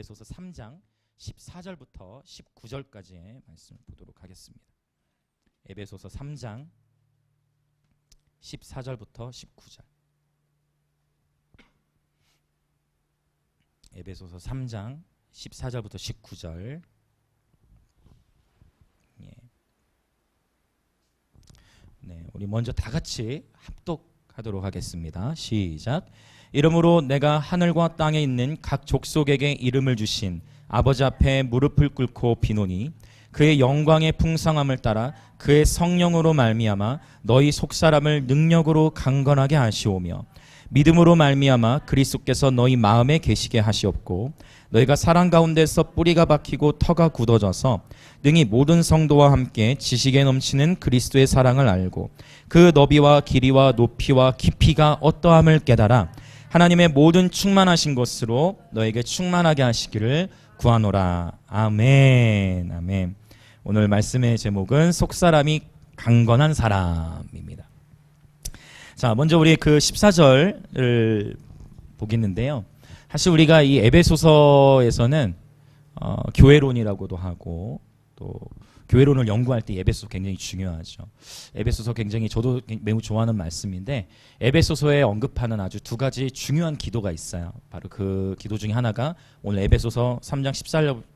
에베소서 3장 14절부터 19절까지의 말씀을 보도록 하겠습니다. 에베소서 3장 14절부터 19절. 에베소서 3장 14절부터 19절. 네, 우리 먼저 다 같이 합독하도록 하겠습니다. 시작. 이러므로 내가 하늘과 땅에 있는 각 족속에게 이름을 주신 아버지 앞에 무릎을 꿇고 비노니 그의 영광의 풍성함을 따라 그의 성령으로 말미암아 너희 속사람을 능력으로 강건하게 하시오며 믿음으로 말미암아 그리스도께서 너희 마음에 계시게 하시옵고 너희가 사랑 가운데서 뿌리가 박히고 터가 굳어져서 능히 모든 성도와 함께 지식에 넘치는 그리스도의 사랑을 알고 그 너비와 길이와 높이와 깊이가 어떠함을 깨달아 하나님의 모든 충만하신 것으로 너에게 충만하게 하시기를 구하노라. 아멘. 아멘. 오늘 말씀의 제목은 속사람이 강건한 사람입니다. 자, 먼저 우리 그 14절을 보겠는데요. 사실 우리가 이 에베소서에서는 교회론이라고도 하고 또 교회론을 연구할 때 에베소서 굉장히 중요하죠. 에베소서 굉장히 저도 매우 좋아하는 말씀인데 에베소서에 언급하는 아주 두 가지 중요한 기도가 있어요. 바로 그 기도 중에 하나가 오늘 에베소서 3장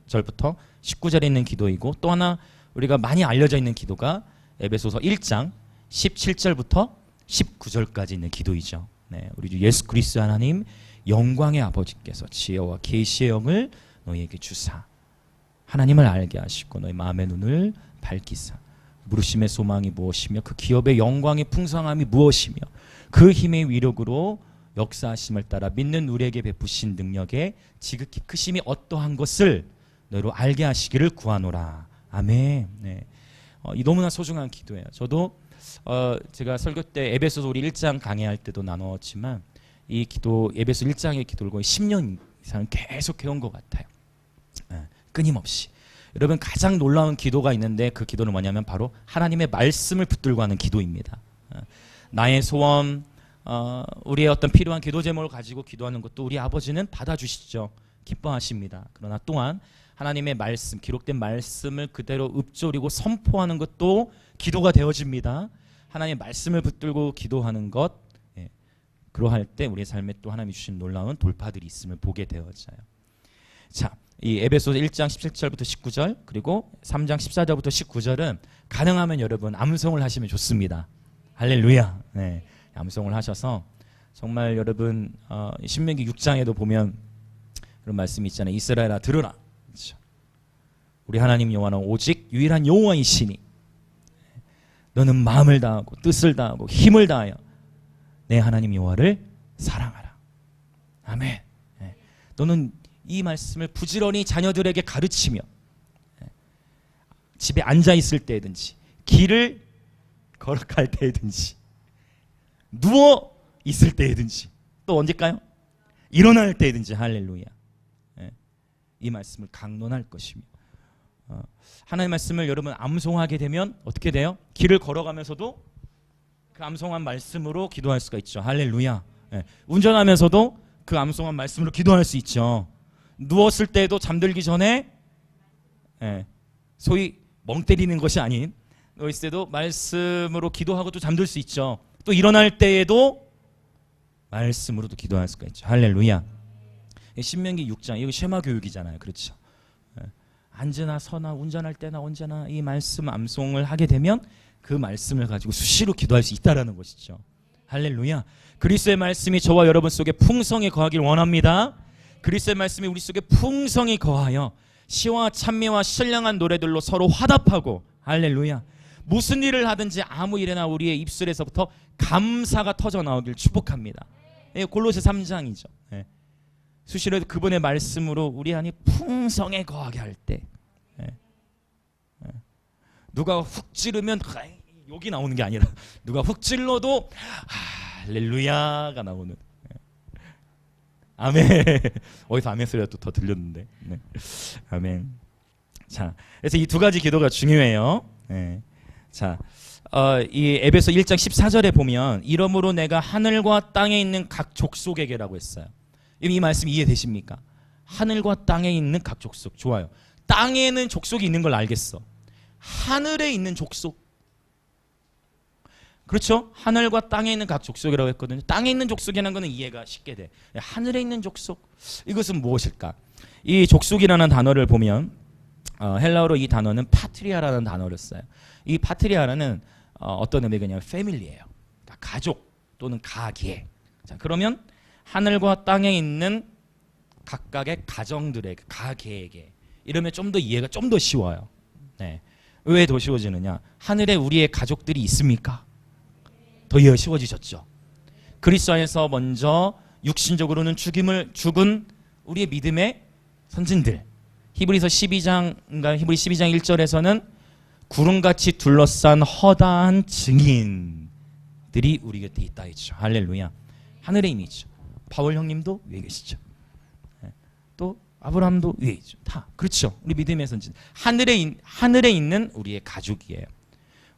14절부터 19절에 있는 기도이고 또 하나 우리가 많이 알려져 있는 기도가 에베소서 1장 17절부터 19절까지 있는 기도이죠. 네, 우리 주 예수 그리스도 하나님 영광의 아버지께서 지혜와 계시의 영을 너희에게 주사 하나님을 알게 하시고 너희 마음의 눈을 밝히사 물으심의 소망이 무엇이며 그 기업의 영광의 풍성함이 무엇이며 그 힘의 위력으로 역사하심을 따라 믿는 우리에게 베푸신 능력의 지극히 크심이 어떠한 것을 너희로 알게 하시기를 구하노라. 아멘. 네. 이 너무나 소중한 기도예요. 저도 제가 설교 때 에베소서 우리 1장 강의할 때도 나눴지만 이 기도 에베소 1장의 기도를 거의 10년 이상 계속 해온 것 같아요. 끊임없이. 여러분 가장 놀라운 기도가 있는데 그 기도는 뭐냐면 바로 하나님의 말씀을 붙들고 하는 기도입니다. 나의 소원, 우리의 어떤 필요한 기도 제목을 가지고 기도하는 것도 우리 아버지는 받아주시죠. 기뻐하십니다. 그러나 또한 하나님의 말씀, 기록된 말씀을 그대로 읊조리고 선포하는 것도 기도가 되어집니다. 하나님의 말씀을 붙들고 기도하는 것, 그러할 때 우리의 삶에 또 하나님이 주신 놀라운 돌파들이 있음을 보게 되어져요. 자, 이 에베소서 1장 17절부터 19절 그리고 3장 14절부터 19절은 가능하면 여러분 암송을 하시면 좋습니다. 할렐루야. 네, 암송을 하셔서 정말 여러분 신명기 6장에도 보면 그런 말씀이 있잖아요. 이스라엘아 들으라. 그렇죠? 우리 하나님 여호와는 오직 유일한 여호와이시니 너는 마음을 다하고 뜻을 다하고 힘을 다하여 내 하나님 여호와를 사랑하라. 아멘. 네. 너는 이 말씀을 부지런히 자녀들에게 가르치며 집에 앉아 있을 때든지 길을 걸어갈 때든지 누워 있을 때든지 또 언제일까요? 일어날 때든지 할렐루야. 이 말씀을 강론할 것이며 하나님의 말씀을 여러분 암송하게 되면 어떻게 돼요? 길을 걸어가면서도 그 암송한 말씀으로 기도할 수가 있죠. 할렐루야. 운전하면서도 그 암송한 말씀으로 기도할 수 있죠. 누웠을 때도 잠들기 전에 소위 멍 때리는 것이 아닌 누웠을 때도 말씀으로 기도하고 또 잠들 수 있죠. 또 일어날 때에도 말씀으로도 기도할 수가 있죠. 할렐루야. 신명기 6장 이거 쉐마 교육이잖아요. 그렇죠. 앉으나 서나 운전할 때나 언제나 이 말씀 암송을 하게 되면 그 말씀을 가지고 수시로 기도할 수 있다라는 것이죠. 할렐루야. 그리스도의 말씀이 저와 여러분 속에 풍성히 거하길 원합니다. 그리스도의 말씀이 우리 속에 풍성히 거하여 시와 찬미와 신령한 노래들로 서로 화답하고 할렐루야. 무슨 일을 하든지 아무 일에나 우리의 입술에서부터 감사가 터져 나오길 축복합니다. 골로새 3장이죠. 수시로 그분의 말씀으로 우리 안이 풍성에 거하게 할 때 누가 훅 찌르면 욕이 나오는 게 아니라 누가 훅 찔러도 할렐루야가 나오는. 아멘. 어디서 아멘 소리가 또 더 들렸는데. 네. 아멘. 자, 그래서 이 두 가지 기도가 중요해요. 자, 이 에베소 1장 14절에 보면 이러므로 내가 하늘과 땅에 있는 각 족속에게라고 했어요. 이 말씀 이해되십니까? 하늘과 땅에 있는 각 족속. 좋아요. 땅에는 족속이 있는 걸 알겠어. 하늘에 있는 족속. 그렇죠? 하늘과 땅에 있는 각 족속이라고 했거든요. 땅에 있는 족속이라는 것은 이해가 쉽게 돼. 하늘에 있는 족속, 이것은 무엇일까? 이 족속이라는 단어를 보면 헬라어로 이 단어는 파트리아라는 단어를 써요. 이 파트리아라는 어떤 의미냐면 패밀리예요. 그러니까 가족 또는 가계. 자, 그러면 하늘과 땅에 있는 각각의 가정들에게, 가계에게 이러면 좀 더 이해가 좀 더 쉬워요. 네. 왜 더 쉬워지느냐? 하늘에 우리의 가족들이 있습니까? 더 이해가 쉬워지셨죠. 그리스도 안에서 먼저 육신적으로는 죽은 우리의 믿음의 선진들. 히브리서 12장인가 히브리 12장 1절에서는 구름같이 둘러싼 허다한 증인들이 우리 곁에 있다 했죠. 할렐루야. 하늘에 이미 있죠. 바울 형님도 위에 계시죠. 또 아브라함도 위에 있죠. 다 그렇죠. 우리 믿음의 선진. 하늘에 있는 우리의 가족이에요.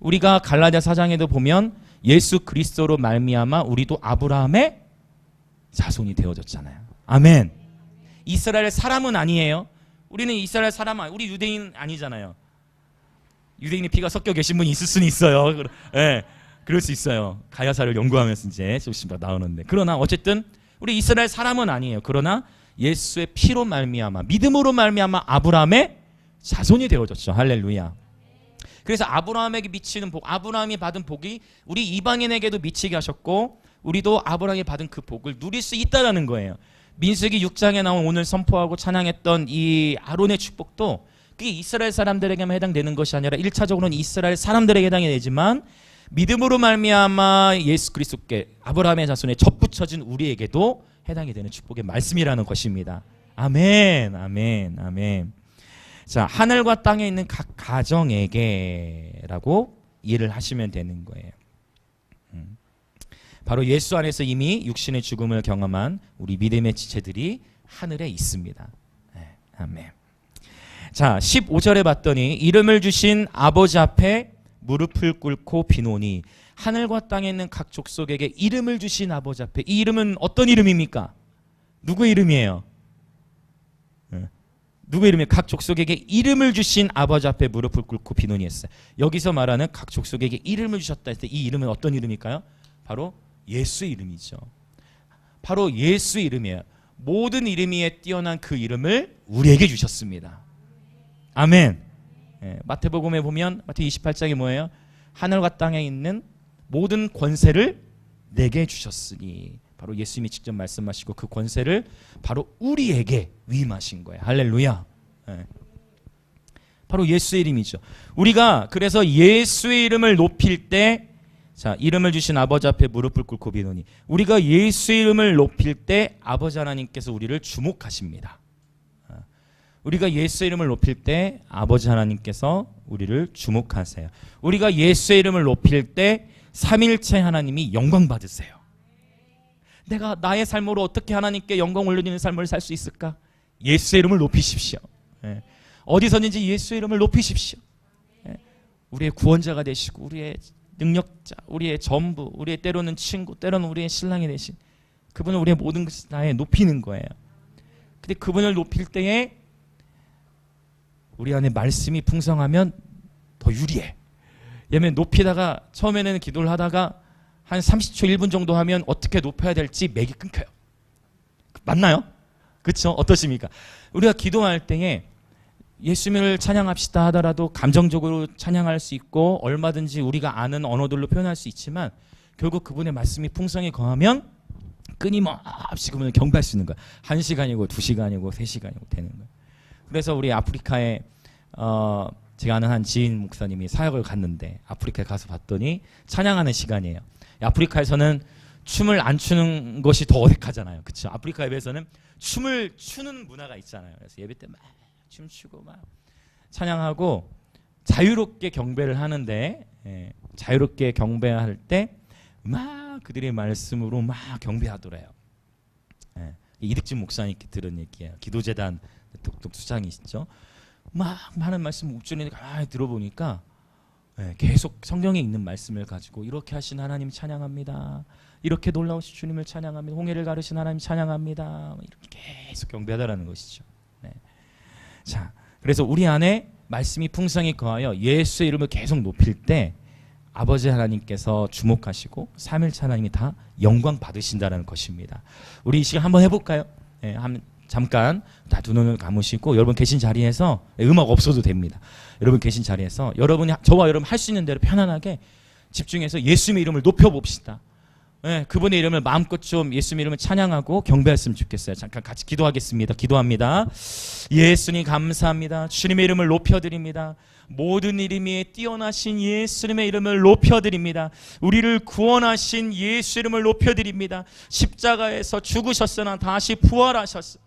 우리가 갈라디아 4장에도 보면 예수 그리스도로 말미암아 우리도 아브라함의 자손이 되어졌잖아요. 아멘. 이스라엘 사람은 아니에요. 우리는 이스라엘 사람, 우리 유대인 아니잖아요. 유대인이 피가 섞여 계신 분이 있을 수는 있어요. 네, 그럴 수 있어요. 가야사를 연구하면서 이제 조금씩 나오는데, 그러나 어쨌든 우리 이스라엘 사람은 아니에요. 그러나 예수의 피로 말미암아, 믿음으로 말미암아 아브라함의 자손이 되어졌죠. 할렐루야. 그래서 아브라함에게 미치는 복, 아브라함이 받은 복이 우리 이방인에게도 미치게 하셨고, 우리도 아브라함이 받은 그 복을 누릴 수 있다라는 거예요. 민수기 6장에 나온 오늘 선포하고 찬양했던 이 아론의 축복도 그게 이스라엘 사람들에게만 해당되는 것이 아니라 1차적으로는 이스라엘 사람들에게 해당이 되지만, 믿음으로 말미암아 예수 그리스도께 아브라함의 자손에 접붙여진 우리에게도 해당이 되는 축복의 말씀이라는 것입니다. 아멘, 아멘, 아멘. 자, 하늘과 땅에 있는 각 가정에게라고 이해를 하시면 되는 거예요. 바로 예수 안에서 이미 육신의 죽음을 경험한 우리 믿음의 지체들이 하늘에 있습니다. 네, 아멘. 자, 15절에 봤더니 이름을 주신 아버지 앞에 무릎을 꿇고 비노니, 하늘과 땅에 있는 각 족속에게 이름을 주신 아버지 앞에, 이 이름은 어떤 이름입니까? 누구의 이름이에요? 누구의 이름이에요? 각 족속에게 이름을 주신 아버지 앞에 무릎을 꿇고 비노니 했어요. 여기서 말하는 각 족속에게 이름을 주셨다 했을 때 이 이름은 어떤 이름일까요? 바로 예수의 이름이죠. 바로 예수의 이름이에요. 모든 이름 위에 뛰어난 그 이름을 우리에게 주셨습니다. 아멘. 예, 마태복음에 보면 마태 28장이 뭐예요? 하늘과 땅에 있는 모든 권세를 내게 주셨으니, 바로 예수님이 직접 말씀하시고 그 권세를 바로 우리에게 위임하신 거예요. 할렐루야. 예. 바로 예수의 이름이죠. 우리가 그래서 예수의 이름을 높일 때, 자, 이름을 주신 아버지 앞에 무릎을 꿇고 비노니, 우리가 예수의 이름을 높일 때 아버지 하나님께서 우리를 주목하십니다. 우리가 예수의 이름을 높일 때 아버지 하나님께서 우리를 주목하세요. 우리가 예수의 이름을 높일 때 삼일체 하나님이 영광 받으세요. 내가 나의 삶으로 어떻게 하나님께 영광 올려드리는 삶을 살 수 있을까? 예수의 이름을 높이십시오. 예. 어디서든지 예수의 이름을 높이십시오. 예. 우리의 구원자가 되시고 우리의 능력자, 우리의 전부, 우리의 때로는 친구, 때로는 우리의 신랑이 되신 그분을 우리의 모든 것을 다해 높이는 거예요. 근데 그분을 높일 때에 우리 안에 말씀이 풍성하면 더 유리해. 왜냐면 높이다가 처음에는 기도를 하다가 한 30초 1분 정도 하면 어떻게 높여야 될지 맥이 끊겨요. 맞나요? 그렇죠? 어떠십니까? 우리가 기도할 때에 예수님을 찬양합시다 하더라도 감정적으로 찬양할 수 있고 얼마든지 우리가 아는 언어들로 표현할 수 있지만, 결국 그분의 말씀이 풍성히 거하면 끊임없이 그분을 경배할 수 있는 거야. 1시간이고 2시간이고 3시간이고 되는 거야. 그래서 우리 아프리카에 제가 아는 한 지인 목사님이 사역을 갔는데, 아프리카에 가서 봤더니 찬양하는 시간이에요. 아프리카에서는 춤을 안 추는 것이 더 어색하잖아요. 그렇죠? 아프리카에 비해서는 춤을 추는 문화가 있잖아요. 그래서 예배 때 막 춤추고 막 찬양하고 자유롭게 경배를 하는데, 자유롭게 경배할 때 막 그들의 말씀으로 막 경배하더래요. 이득진 목사님께 들은 얘기예요. 계속 성경에 있는 말씀을 가지고 이렇게 하신 하나님 찬양합니다. 이렇게 놀라우신 주님을 찬양합니다. 홍해를 가르신 하나님 찬양합니다. 이렇게 계속 경배하다라는 것이죠. 네. 자, 그래서 우리 안에 말씀이 풍성히 거하여 예수의 이름을 계속 높일 때 아버지 하나님께서 주목하시고 삼일체 하나님이 다 영광 받으신다는 것입니다. 우리 이 시간 한번 해볼까요? 네, 잠깐 다 두 눈을 감으시고 여러분 계신 자리에서 음악 없어도 됩니다. 여러분 계신 자리에서 여러분이 저와 여러분 할 수 있는 대로 편안하게 집중해서 예수님의 이름을 높여봅시다. 네, 그분의 이름을 마음껏 좀 예수님의 이름을 찬양하고 경배했으면 좋겠어요. 잠깐 같이 기도하겠습니다. 기도합니다. 예수님 감사합니다. 주님의 이름을 높여드립니다. 모든 이름이 뛰어나신 예수님의 이름을 높여드립니다. 우리를 구원하신 예수 이름을 높여드립니다. 십자가에서 죽으셨으나 다시 부활하셨어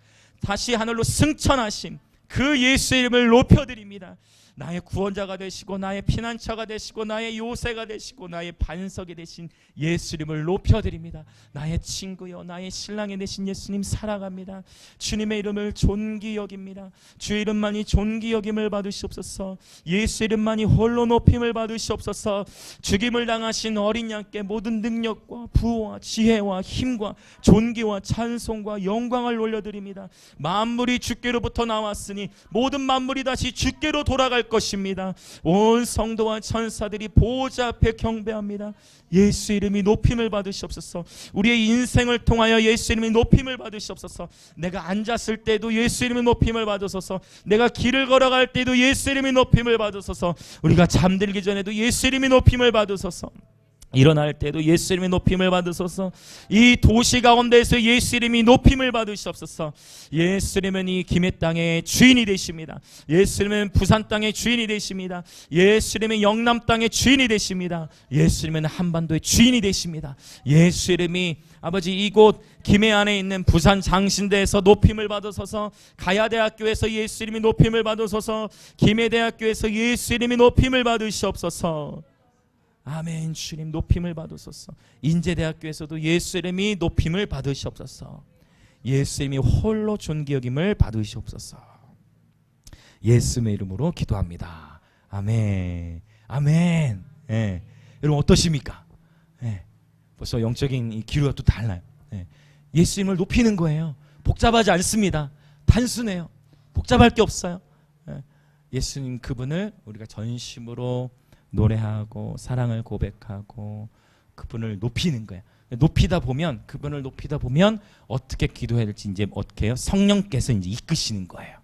다시 하늘로 승천하신 그 예수 이름을 높여드립니다. 나의 구원자가 되시고 나의 피난처가 되시고 나의 요새가 되시고 나의 반석이 되신 예수 이름을 높여드립니다. 나의 친구여 나의 신랑이 되신 예수님 사랑합니다. 주님의 이름을 존귀 여깁니다. 주의 이름만이 존귀 여김을 받으시옵소서. 예수 이름만이 홀로 높임을 받으시옵소서. 죽임을 당하신 어린 양께 모든 능력과 부와 지혜와 힘과 존귀와 찬송과 영광을 올려드립니다. 만물이 주께로부터 나왔으니 모든 만물이 다시 주께로 돌아갈 것입니다. 온 성도와 천사들이 보좌 앞에 경배합니다. 예수 이름이 높임을 받으시옵소서. 우리의 인생을 통하여 예수 이름이 높임을 받으시옵소서. 내가 앉았을 때도 예수 이름이 높임을 받으소서. 내가 길을 걸어갈 때도 예수 이름이 높임을 받으소서. 우리가 잠들기 전에도 예수 이름이 높임을 받으소서. 일어날 때도 예수 이름이 높임을 받으소서. 이 도시 가운데에서 예수 이름이 높임을 받으시옵소서. 예수 이름은 이 김해 땅의 주인이 되십니다. 예수 이름은 부산 땅의 주인이 되십니다. 예수 이름은 영남 땅의 주인이 되십니다. 예수 이름은 한반도의 주인이 되십니다. 예수 이름이 아버지 이곳 김해 안에 있는 부산 장신대에서 높임을 받으소서. 가야대학교에서 예수 이름이 높임을 받으소서. 김해대학교에서 예수 이름이 높임을 받으시옵소서. 아멘. 주님 높임을 받으소서. 인제대학교에서도 예수 이름이 높임을 받으시옵소서. 예수 이름이 홀로 존귀 여김을 받으시옵소서. 예수의 이름으로 기도합니다. 아멘. 아멘. 예. 여러분 어떠십니까? 예. 벌써 영적인 이 기류가 또 달라요. 예. 예수 이름을 높이는 거예요. 복잡하지 않습니다. 단순해요. 복잡할 게 없어요. 예. 예수님 그분을 우리가 전심으로 노래하고 사랑을 고백하고 그분을 높이는 거예요. 높이다 보면 그분을 높이다 보면 어떻게 기도해야 될지 이제 어떻게 해요? 성령께서 이제 이끄시는 거예요.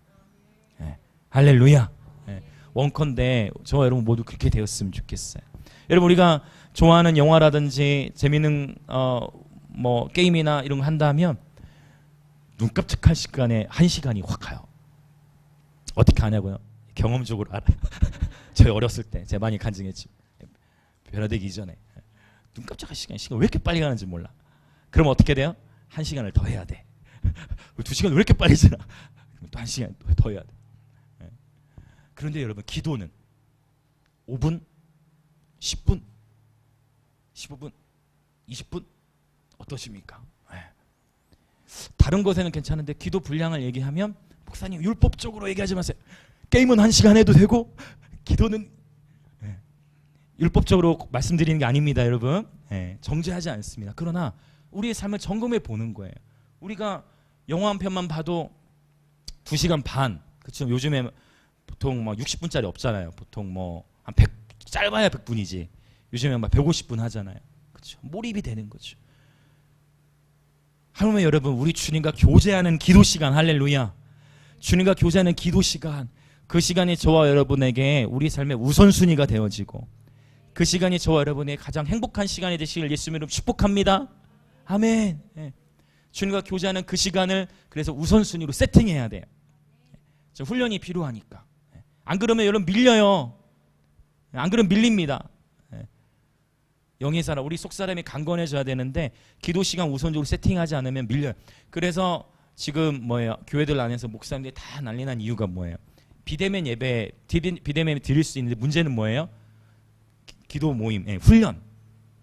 예. 할렐루야. 예. 원컨대 저와 여러분 모두 그렇게 되었으면 좋겠어요. 여러분 우리가 좋아하는 영화라든지 재미있는 뭐 게임이나 이런 거 한다면 눈 깜짝할 시간에 1시간이 확 가요. 어떻게 하냐고요? 경험적으로 알아요. 저희 어렸을 때 제가 많이 간증했지. 변화되기 이전에 눈 깜짝할 시간 왜 이렇게 빨리 가는지 몰라. 그럼 어떻게 돼요? 1시간을 더 해야 돼. 2시간 왜 이렇게 빨리 지나? 그럼 또 1시간 더 해야 돼. 그런데 여러분 기도는 5분, 10분, 15분, 20분 어떠십니까? 다른 것에는 괜찮은데 기도 분량을 얘기하면 목사님 율법적으로 얘기하지 마세요. 게임은 1시간 해도 되고 기도는 율법적으로 말씀드리는 게 아닙니다, 여러분. 정죄하지 않습니다. 그러나 우리의 삶을 점검해 보는 거예요. 우리가 영화 한 편만 봐도 2시간 반, 그렇죠? 요즘에 보통 막 60분짜리 없잖아요. 보통 뭐 한 100, 짧아야 100분이지. 요즘에 막 150분 하잖아요. 그렇죠? 몰입이 되는 거죠. 하루에 여러분 우리 주님과 교제하는 기도 시간, 할렐루야. 주님과 교제하는 기도 시간, 그 시간이 저와 여러분에게 우리 삶의 우선순위가 되어지고 그 시간이 저와 여러분의 가장 행복한 시간이 되시길 예수님 이름으로 축복합니다. 아멘. 주님과 교제하는 그 시간을 그래서 우선순위로 세팅해야 돼요. 훈련이 필요하니까. 안 그러면 여러분 밀려요. 안 그러면 밀립니다. 영의 사람, 우리 속 사람이 강건해져야 되는데 기도 시간 우선적으로 세팅하지 않으면 밀려요. 그래서 지금 뭐예요? 교회들 안에서 목사님들이 다 난리 난 이유가 뭐예요? 비대면 예배, 비대면 드릴 수 있는데 문제는 뭐예요? 기도 모임, 훈련.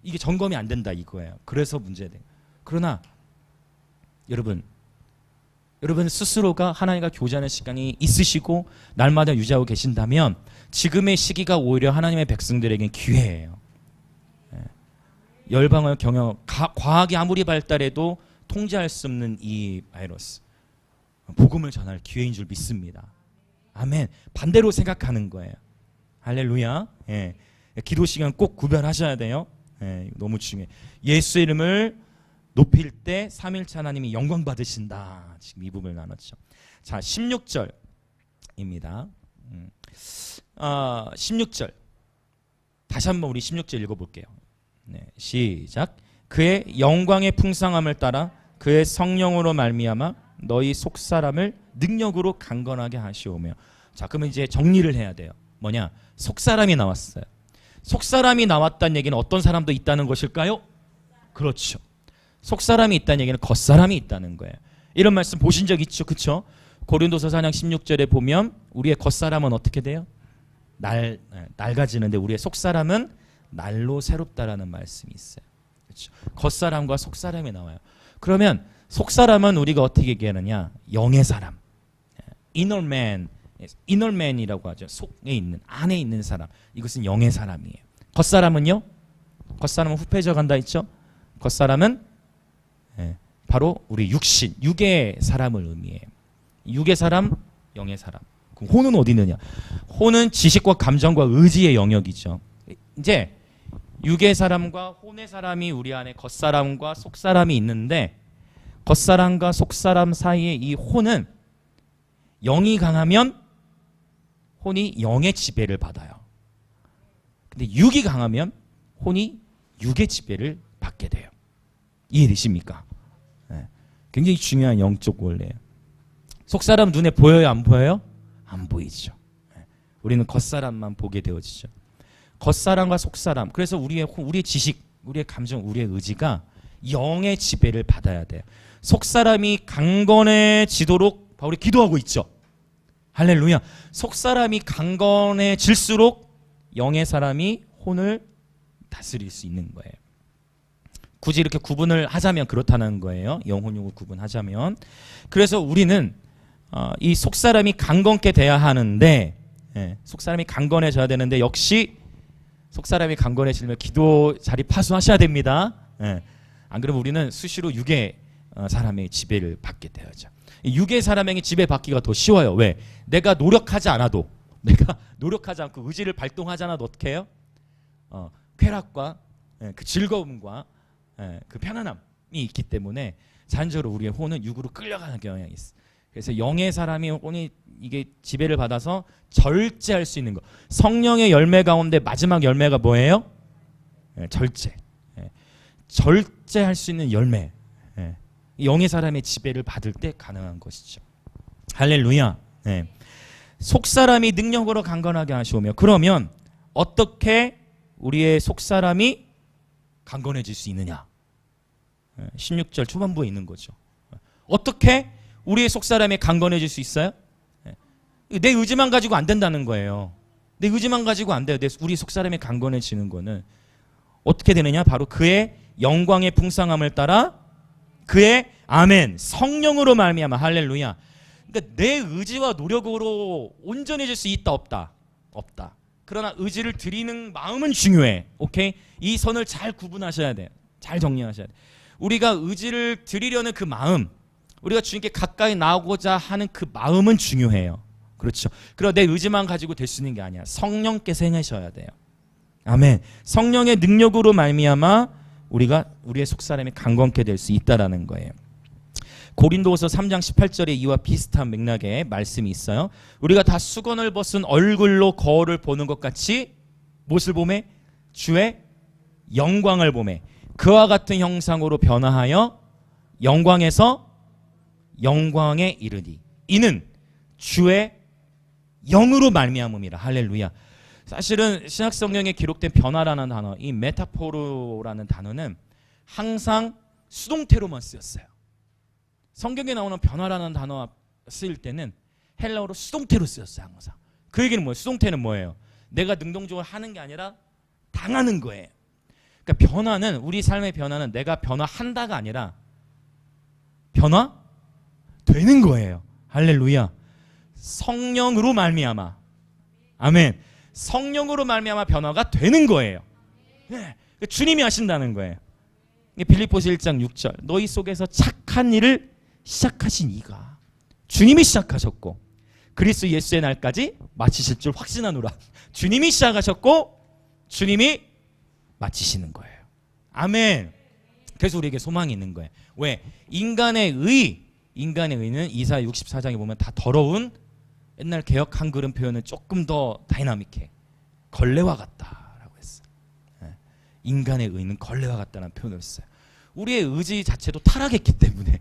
이게 점검이 안 된다 이거예요. 그래서 문제돼요. 그러나 여러분 여러분 스스로가 하나님과 교제하는 시간이 있으시고 날마다 유지하고 계신다면 지금의 시기가 오히려 하나님의 백성들에게 기회예요. 열방을 과학이 아무리 발달해도 통제할 수 없는 이 바이러스, 복음을 전할 기회인 줄 믿습니다. 아멘. 반대로 생각하는 거예요. 할렐루야. 예. 기도 시간 꼭 구별하셔야 돼요. 예. 너무 중요해. 예수 이름을 높일 때 삼일체 하나님이 영광 받으신다. 지금 이 부분을 나눴죠. 자, 16절입니다. 16절 다시 한번 우리 16절 읽어볼게요. 네, 시작. 그의 영광의 풍성함을 따라 그의 성령으로 말미암아 너희 속사람을 능력으로 강건하게 하시오며. 자, 그러면 이제 정리를 해야 돼요. 뭐냐? 속사람이 나왔어요. 속사람이 나왔다는 얘기는 어떤 사람도 있다는 것일까요? 그렇죠. 속사람이 있다는 얘기는 겉사람이 있다는 거예요. 이런 말씀 보신 적 있죠? 그렇죠? 고린도서 4장 16절에 보면 우리의 겉사람은 어떻게 돼요? 낡아지는데 우리의 속사람은 날로 새롭다라는 말씀이 있어요. 그렇죠? 겉사람과 속사람이 나와요. 그러면 속사람은 우리가 어떻게 얘기하느냐? 영의 사람, inner man, inner man이라고 하죠. 속에 있는, 안에 있는 사람. 이것은 영의 사람이에요. 겉사람은요? 겉사람은 후패져 간다 했죠? 겉사람은 바로 우리 육신, 육의 사람을 의미해요. 육의 사람, 영의 사람. 그럼 혼은 어디 있느냐? 혼은 지식과 감정과 의지의 영역이죠. 이제 육의 사람과 혼의 사람이 우리 안에 겉사람과 속사람이 있는데, 겉사람과 속사람 사이에 이 혼은 영이 강하면 혼이 영의 지배를 받아요. 근데 육이 강하면 혼이 육의 지배를 받게 돼요. 이해되십니까? 네. 굉장히 중요한 영적 원리예요. 속사람 눈에 보여요, 안 보여요? 안 보이죠. 네. 우리는 겉사람만 보게 되어지죠. 겉사람과 속사람. 그래서 우리의 지식, 우리의 감정, 우리의 의지가 영의 지배를 받아야 돼요. 속사람이 강건해지도록 바울이 기도하고 있죠. 할렐루야. 속사람이 강건해질수록 영의 사람이 혼을 다스릴 수 있는 거예요. 굳이 이렇게 구분을 하자면 그렇다는 거예요. 영혼, 육을 구분하자면. 그래서 우리는 이 속사람이 강건케 돼야 하는데, 속사람이 강건해져야 되는데, 역시 속사람이 강건해지려면 기도 자리 파수하셔야 됩니다. 안 그러면 우리는 수시로 육의 사람의 지배를 받게 되어져. 육의 사람에게 지배받기가 더 쉬워요. 왜? 내가 노력하지 않아도, 내가 노력하지 않고 의지를 발동하지 않아도 어떻게 해요? 쾌락과 그 즐거움과 그 편안함이 있기 때문에 자연적으로 우리의 혼은 육으로 끌려가는 경향이 있어. 그래서 영의 사람이 혼이 이게 지배를 받아서 절제할 수 있는 거. 성령의 열매 가운데 마지막 열매가 뭐예요? 절제. 절제할 수 있는 열매. 영의 사람의 지배를 받을 때 가능한 것이죠. 할렐루야. 속사람이 능력으로 강건하게 하시오며. 그러면 어떻게 우리의 속사람이 강건해질 수 있느냐? 16절 초반부에 있는 거죠. 어떻게 우리의 속사람이 강건해질 수 있어요? 내 의지만 가지고 안 된다는 거예요. 내 의지만 가지고 안 돼요. 우리 속사람이 강건해지는 거는 어떻게 되느냐? 바로 그의 영광의 풍성함을 따라 그의 아멘 성령으로 말미암아. 할렐루야. 그러니까 내 의지와 노력으로 온전해질 수 있다 없다? 없다. 그러나 의지를 드리는 마음은 중요해. 오케이? 이 선을 잘 구분하셔야 돼요. 잘 정리하셔야 돼요. 우리가 의지를 드리려는 그 마음, 우리가 주님께 가까이 나오고자 하는 그 마음은 중요해요. 그렇죠? 그러나 내 의지만 가지고 될 수 있는 게 아니야. 성령께서 행하셔야 돼요. 아멘. 성령의 능력으로 말미암아 우리가 우리의 속사람이 강건케 될 수 있다라는 거예요. 고린도후서 3장 18절에 이와 비슷한 맥락의 말씀이 있어요. 우리가 다 수건을 벗은 얼굴로 거울을 보는 것 같이 무엇을 보매? 주의 영광을 보매 그와 같은 형상으로 변화하여 영광에서 영광에 이르니 이는 주의 영으로 말미암음이라. 할렐루야. 사실은 신약 성경에 기록된 변화라는 단어, 이 메타포로라는 단어는 항상 수동태로만 쓰였어요. 성경에 나오는 변화라는 단어 쓰일 때는 헬라어로 수동태로 쓰였어요. 항상. 그 얘기는 뭐예요? 수동태는 뭐예요? 내가 능동적으로 하는 게 아니라 당하는 거예요. 그러니까 변화는, 우리 삶의 변화는 내가 변화한다가 아니라 변화되는 되는 거예요. 할렐루야. 성령으로 말미암아. 아멘. 성령으로 말미암아 변화가 되는 거예요. 네. 주님이 하신다는 거예요. 빌립보서 1장 6절 너희 속에서 착한 일을 시작하신 이가 주님이 시작하셨고 그리스도 예수의 날까지 마치실 줄 확신하노라. 주님이 시작하셨고 주님이 마치시는 거예요. 아멘. 그래서 우리에게 소망이 있는 거예요. 왜? 인간의 의는 이사야 64장에 보면 다 더러운 옛날 개역 한글은 표현은 조금 더 다이나믹해. 걸레와 같다라고 했어요. 인간의 의는 걸레와 같다는 표현을 했어요. 우리의 의지 자체도 타락했기 때문에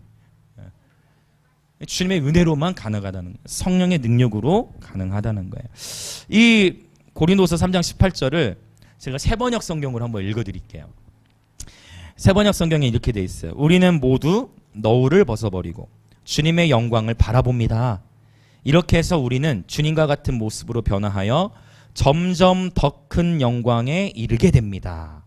주님의 은혜로만 가능하다는 거예요. 성령의 능력으로 가능하다는 거예요. 이 고린도서 3장 18절을 제가 세번역 성경으로 한번 읽어드릴게요. 세번역 성경에 이렇게 돼 있어요. 우리는 모두 너울을 벗어버리고 주님의 영광을 바라봅니다. 이렇게 해서 우리는 주님과 같은 모습으로 변화하여 점점 더 큰 영광에 이르게 됩니다.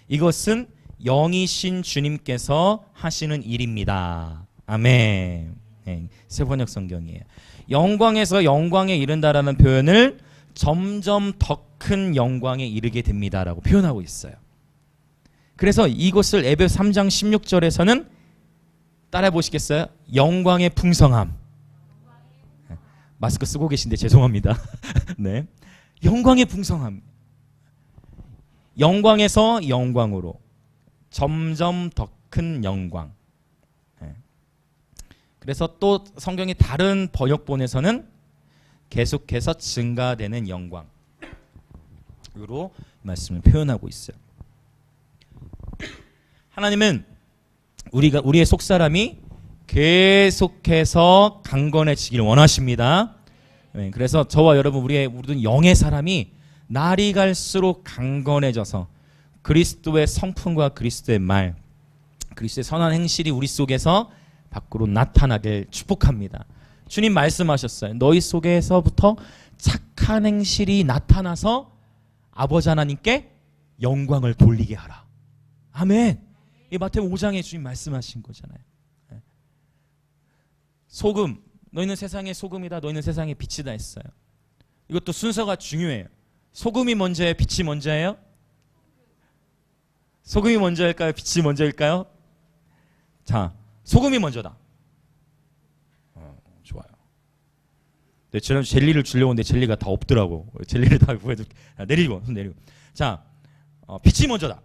이것은 영이신 주님께서 하시는 일입니다. 아멘. 네, 세번역 성경이에요. 영광에서 영광에 이른다라는 표현을 점점 더 큰 영광에 이르게 됩니다라고 표현하고 있어요. 그래서 이것을 에베소 3장 16절에서는 따라해 보시겠어요? 영광의 풍성함. 마스크 쓰고 계신데 죄송합니다. 네, 영광의 풍성함. 영광에서 영광으로 점점 더 큰 영광. 그래서 또 성경의 다른 번역본에서는 계속해서 증가되는 영광으로 말씀을 표현하고 있어요. 하나님은 우리의 속사람이 계속해서 강건해지기를 원하십니다. 그래서 저와 여러분 우리의 모든 영의 사람이 날이 갈수록 강건해져서 그리스도의 성품과 그리스도의 말, 그리스도의 선한 행실이 우리 속에서 밖으로 나타나길 축복합니다. 주님 말씀하셨어요. 너희 속에서부터 착한 행실이 나타나서 아버지 하나님께 영광을 돌리게 하라. 아멘. 이 마태복음 5장에 주님 말씀하신 거잖아요. 소금, 너희는 세상의 소금이다. 너희는 세상의 빛이다 했어요. 이것도 순서가 중요해요. 소금이 먼저예요? 빛이 먼저예요? 소금이 먼저일까요? 빛이 먼저일까요? 자, 소금이 먼저다. 좋아요. 네, 저는 젤리를 주려고 했는데 젤리가 다 없더라고. 젤리를 다 구해도 내리고 손 내리고. 자, 빛이 먼저다.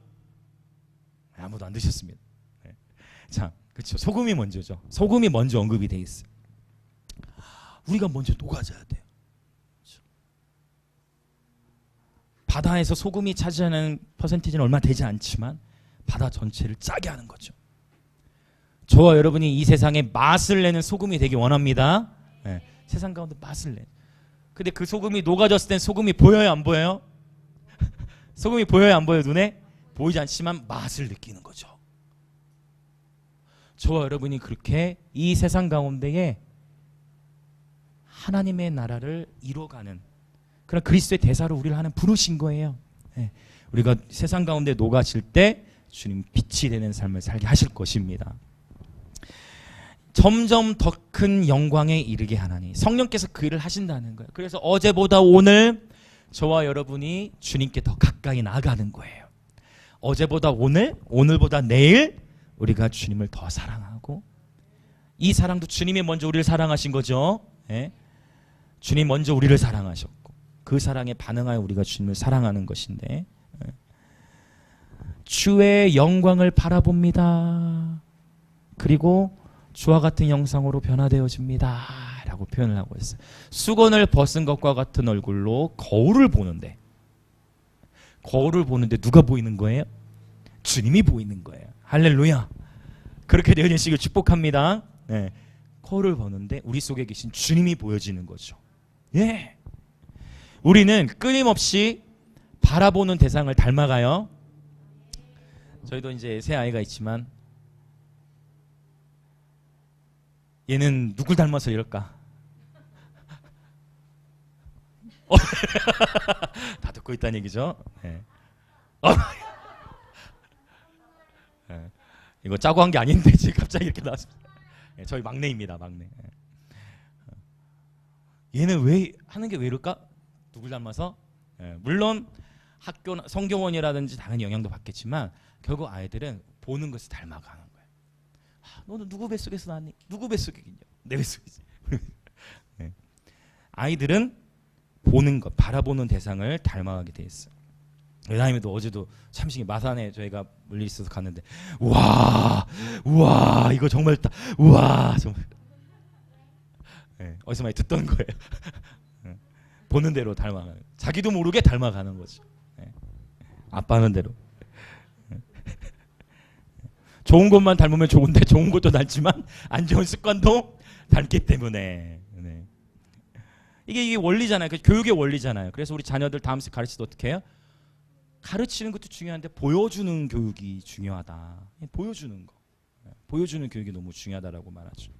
아무도 안 드셨습니다. 네. 자, 그렇죠. 소금이 먼저죠. 소금이 먼저 언급이 돼 있어요. 우리가 먼저 녹아져야 돼요. 그렇죠. 바다에서 소금이 차지하는 퍼센티지는 얼마 되지 않지만 바다 전체를 짜게 하는 거죠. 저와 여러분이 이 세상에 맛을 내는 소금이 되기 원합니다. 네. 세상 가운데 맛을 내. 근데 그 소금이 녹아졌을 땐 소금이 보여요, 안 보여요? 소금이 보여요, 안 보여요? 눈에? 보이지 않지만 맛을 느끼는 거죠. 저와 여러분이 그렇게 이 세상 가운데에 하나님의 나라를 이뤄가는 그런 그리스도의 대사로 우리를 하는 부르신 거예요. 네. 우리가 세상 가운데 녹아질 때 주님 빛이 되는 삶을 살게 하실 것입니다. 점점 더 큰 영광에 이르게 하나니 성령께서 그 일을 하신다는 거예요. 그래서 어제보다 오늘 저와 여러분이 주님께 더 가까이 나아가는 거예요. 어제보다 오늘, 오늘보다 내일 우리가 주님을 더 사랑하고 이 사랑도 주님이 먼저 우리를 사랑하신 거죠. 네? 주님 먼저 우리를 사랑하셨고 그 사랑에 반응하여 우리가 주님을 사랑하는 것인데 네. 주의 영광을 바라봅니다. 그리고 주와 같은 영상으로 변화되어집니다 라고 표현을 하고 있어요. 수건을 벗은 것과 같은 얼굴로 거울을 보는데 누가 보이는 거예요? 주님이 보이는 거예요. 할렐루야. 그렇게 되어지시길 축복합니다. 네. 거울을 보는데 우리 속에 계신 주님이 보여지는 거죠. 예. 우리는 끊임없이 바라보는 대상을 닮아가요. 저희도 이제 새 아이가 있지만 얘는 누굴 닮아서 이럴까? 다 듣고 있다는 얘기죠. 네. 네. 이거 짜고 한 게 아닌데 지금 갑자기 이렇게 나왔습니다. 저희 막내입니다, 막내. 얘는 왜 하는 게 왜 이럴까? 누굴 닮아서? 물론 학교 성교원이라든지 당연히 영향도 받겠지만 결국 아이들은 보는 것을 닮아가는 거예요. 너는 누구 뱃속에서 나왔니? 누구 뱃속이긴요? 내 뱃속이지. 아이들은 보는 것, 바라보는 대상을 닮아가게 돼 있어요. 다음에도 어제도 참신히 마산에 저희가 멀리 있어서 갔는데 우와 이거 정말 우와 정말 어디서 많이 듣던 거예요. 보는 대로 닮아가는, 자기도 모르게 닮아가는 거죠. 아빠 하는 대로. 좋은 것만 닮으면 좋은데 좋은 것도 닮지만 안 좋은 습관도 닮기 때문에 이게 원리잖아요. 교육의 원리잖아요. 그래서 우리 자녀들 다음씩 가르칠 때 어떻게 해요? 가르치는 것도 중요한데 보여주는 교육이 중요하다. 보여주는 거, 보여주는 교육이 너무 중요하다라고 말하죠.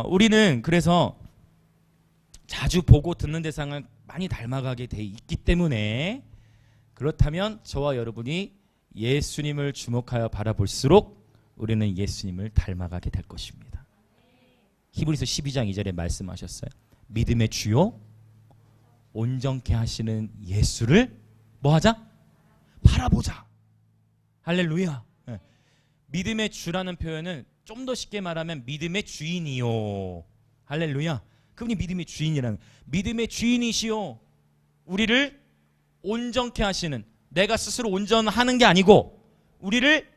우리는 그래서 자주 보고 듣는 대상을 많이 닮아가게 돼 있기 때문에, 그렇다면 저와 여러분이 예수님을 주목하여 바라볼수록 우리는 예수님을 닮아가게 될 것입니다. 히브리서 12장 2절에 말씀하셨어요. 믿음의 주요 온전케 하시는 예수를 뭐하자? 바라보자. 할렐루야. 믿음의 주라는 표현은 좀 더 쉽게 말하면 믿음의 주인이요. 할렐루야. 그분이 믿음의 주인이라는, 믿음의 주인이시요, 우리를 온전케 하시는, 내가 스스로 온전하는 게 아니고 우리를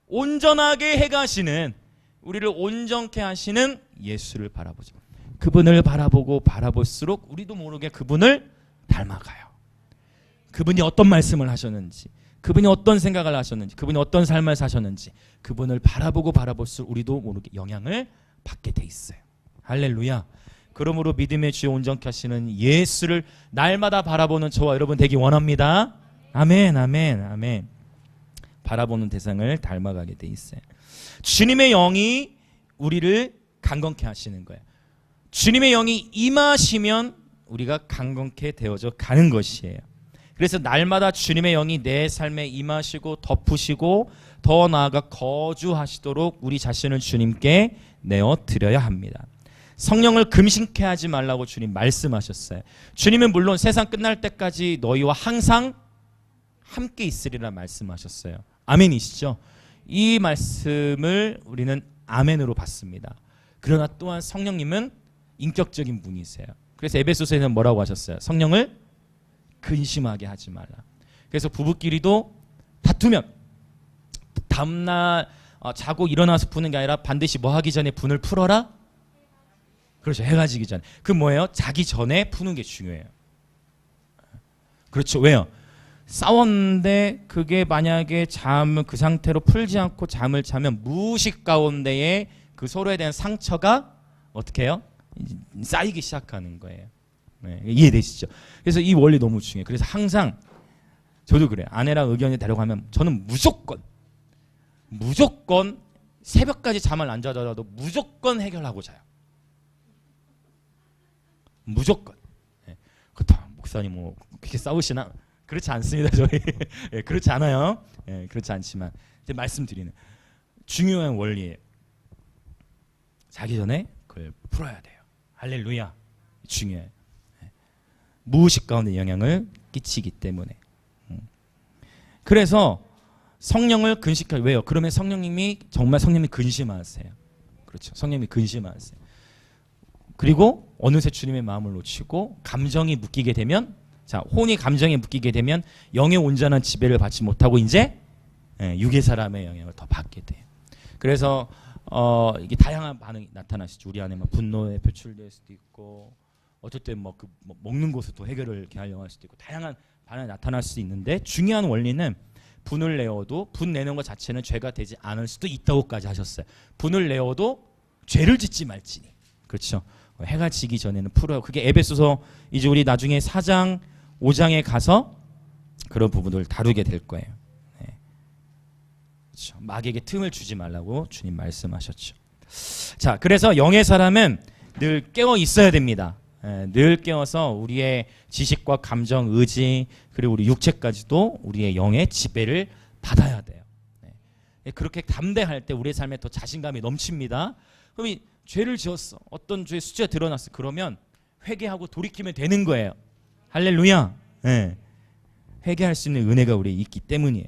온전하게 해가시는, 우리를 온전케 하시는 예수를 바라보죠. 그분을 바라보고 바라볼수록 우리도 모르게 그분을 닮아가요. 그분이 어떤 말씀을 하셨는지, 그분이 어떤 생각을 하셨는지, 그분이 어떤 삶을 사셨는지, 그분을 바라보고 바라볼수록 우리도 모르게 영향을 받게 돼 있어요. 할렐루야. 그러므로 믿음의 주여 온전케 하시는 예수를 날마다 바라보는 저와 여러분 되기 원합니다. 아멘, 아멘, 아멘. 바라보는 대상을 닮아가게 돼 있어요. 주님의 영이 우리를 강건케 하시는 거예요. 주님의 영이 임하시면 우리가 강건케 되어져 가는 것이에요. 그래서 날마다 주님의 영이 내 삶에 임하시고 덮으시고 더 나아가 거주하시도록 우리 자신을 주님께 내어드려야 합니다. 성령을 금식케 하지 말라고 주님 말씀하셨어요. 주님은 물론 세상 끝날 때까지 너희와 항상 함께 있으리라 말씀하셨어요. 아멘이시죠? 이 말씀을 우리는 아멘으로 받습니다. 그러나 또한 성령님은 인격적인 분이세요. 그래서 에베소서에는 뭐라고 하셨어요? 성령을 근심하게 하지 말라. 그래서 부부끼리도 다투면 다음날 자고 일어나서 푸는 게 아니라 반드시 뭐 하기 전에 분을 풀어라? 그렇죠. 해가 지기 전에. 그 뭐예요? 자기 전에 푸는 게 중요해요. 그렇죠. 왜요? 싸웠는데 그게 만약에 잠을 그 상태로 풀지 않고 잠을 자면 무의식 가운데에 그 서로에 대한 상처가 어떻게 해요? 쌓이기 시작하는 거예요. 네, 이해되시죠? 그래서 이 원리 너무 중요해요. 그래서 항상 저도 그래요. 아내랑 의견이 다르고하면 저는 무조건 새벽까지 잠을 안 자더라도 무조건 해결하고 자요. 무조건. 네. 그렇다. 목사님 뭐 그렇게 싸우시나? 그렇지 않습니다. 저희 네, 그렇지 않아요. 네, 그렇지 않지만 이제 말씀드리는 중요한 원리예요. 자기 전에 그걸 풀어야 돼요. 할렐루야. 중요해요. 네. 무의식 가운데 영향을 끼치기 때문에. 그래서 성령을 근식할, 왜요? 그러면 성령님이 정말 성령님이 근심하세요. 그렇죠. 성령님이 근심하세요. 그리고 어느새 주님의 마음을 놓치고 감정이 묶이게 되면, 자, 혼이 감정에 묶이게 되면 영의 온전한 지배를 받지 못하고 이제 육의 사람의 영향을 더 받게 돼요. 그래서 이게 다양한 반응이 나타나시죠. 우리 안에 막 분노에 표출될 수도 있고, 어떨 때 뭐 그 먹는 것으로 해결을 이렇게 하려고 할 수도 있고, 다양한 반응이 나타날 수 있는데, 중요한 원리는 분을 내어도 분 내는 것 자체는 죄가 되지 않을 수도 있다고까지 하셨어요. 분을 내어도 죄를 짓지 말지니. 그렇죠. 해가 지기 전에는 풀어요. 그게 에베소서, 이제 우리 나중에 4장 5장에 가서 그런 부분을 다루게 될 거예요. 네. 그렇죠. 마귀에게 틈을 주지 말라고 주님 말씀하셨죠. 자, 그래서 영의 사람은 늘 깨어 있어야 됩니다. 늘 깨어서 우리의 지식과 감정, 의지, 그리고 우리 육체까지도 우리의 영의 지배를 받아야 돼요. 그렇게 담대할 때 우리의 삶에 더 자신감이 넘칩니다. 그럼 이 죄를 지었어. 어떤 죄의 수치가 드러났어. 그러면 회개하고 돌이키면 되는 거예요. 할렐루야. 네. 회개할 수 있는 은혜가 우리에 있기 때문이에요.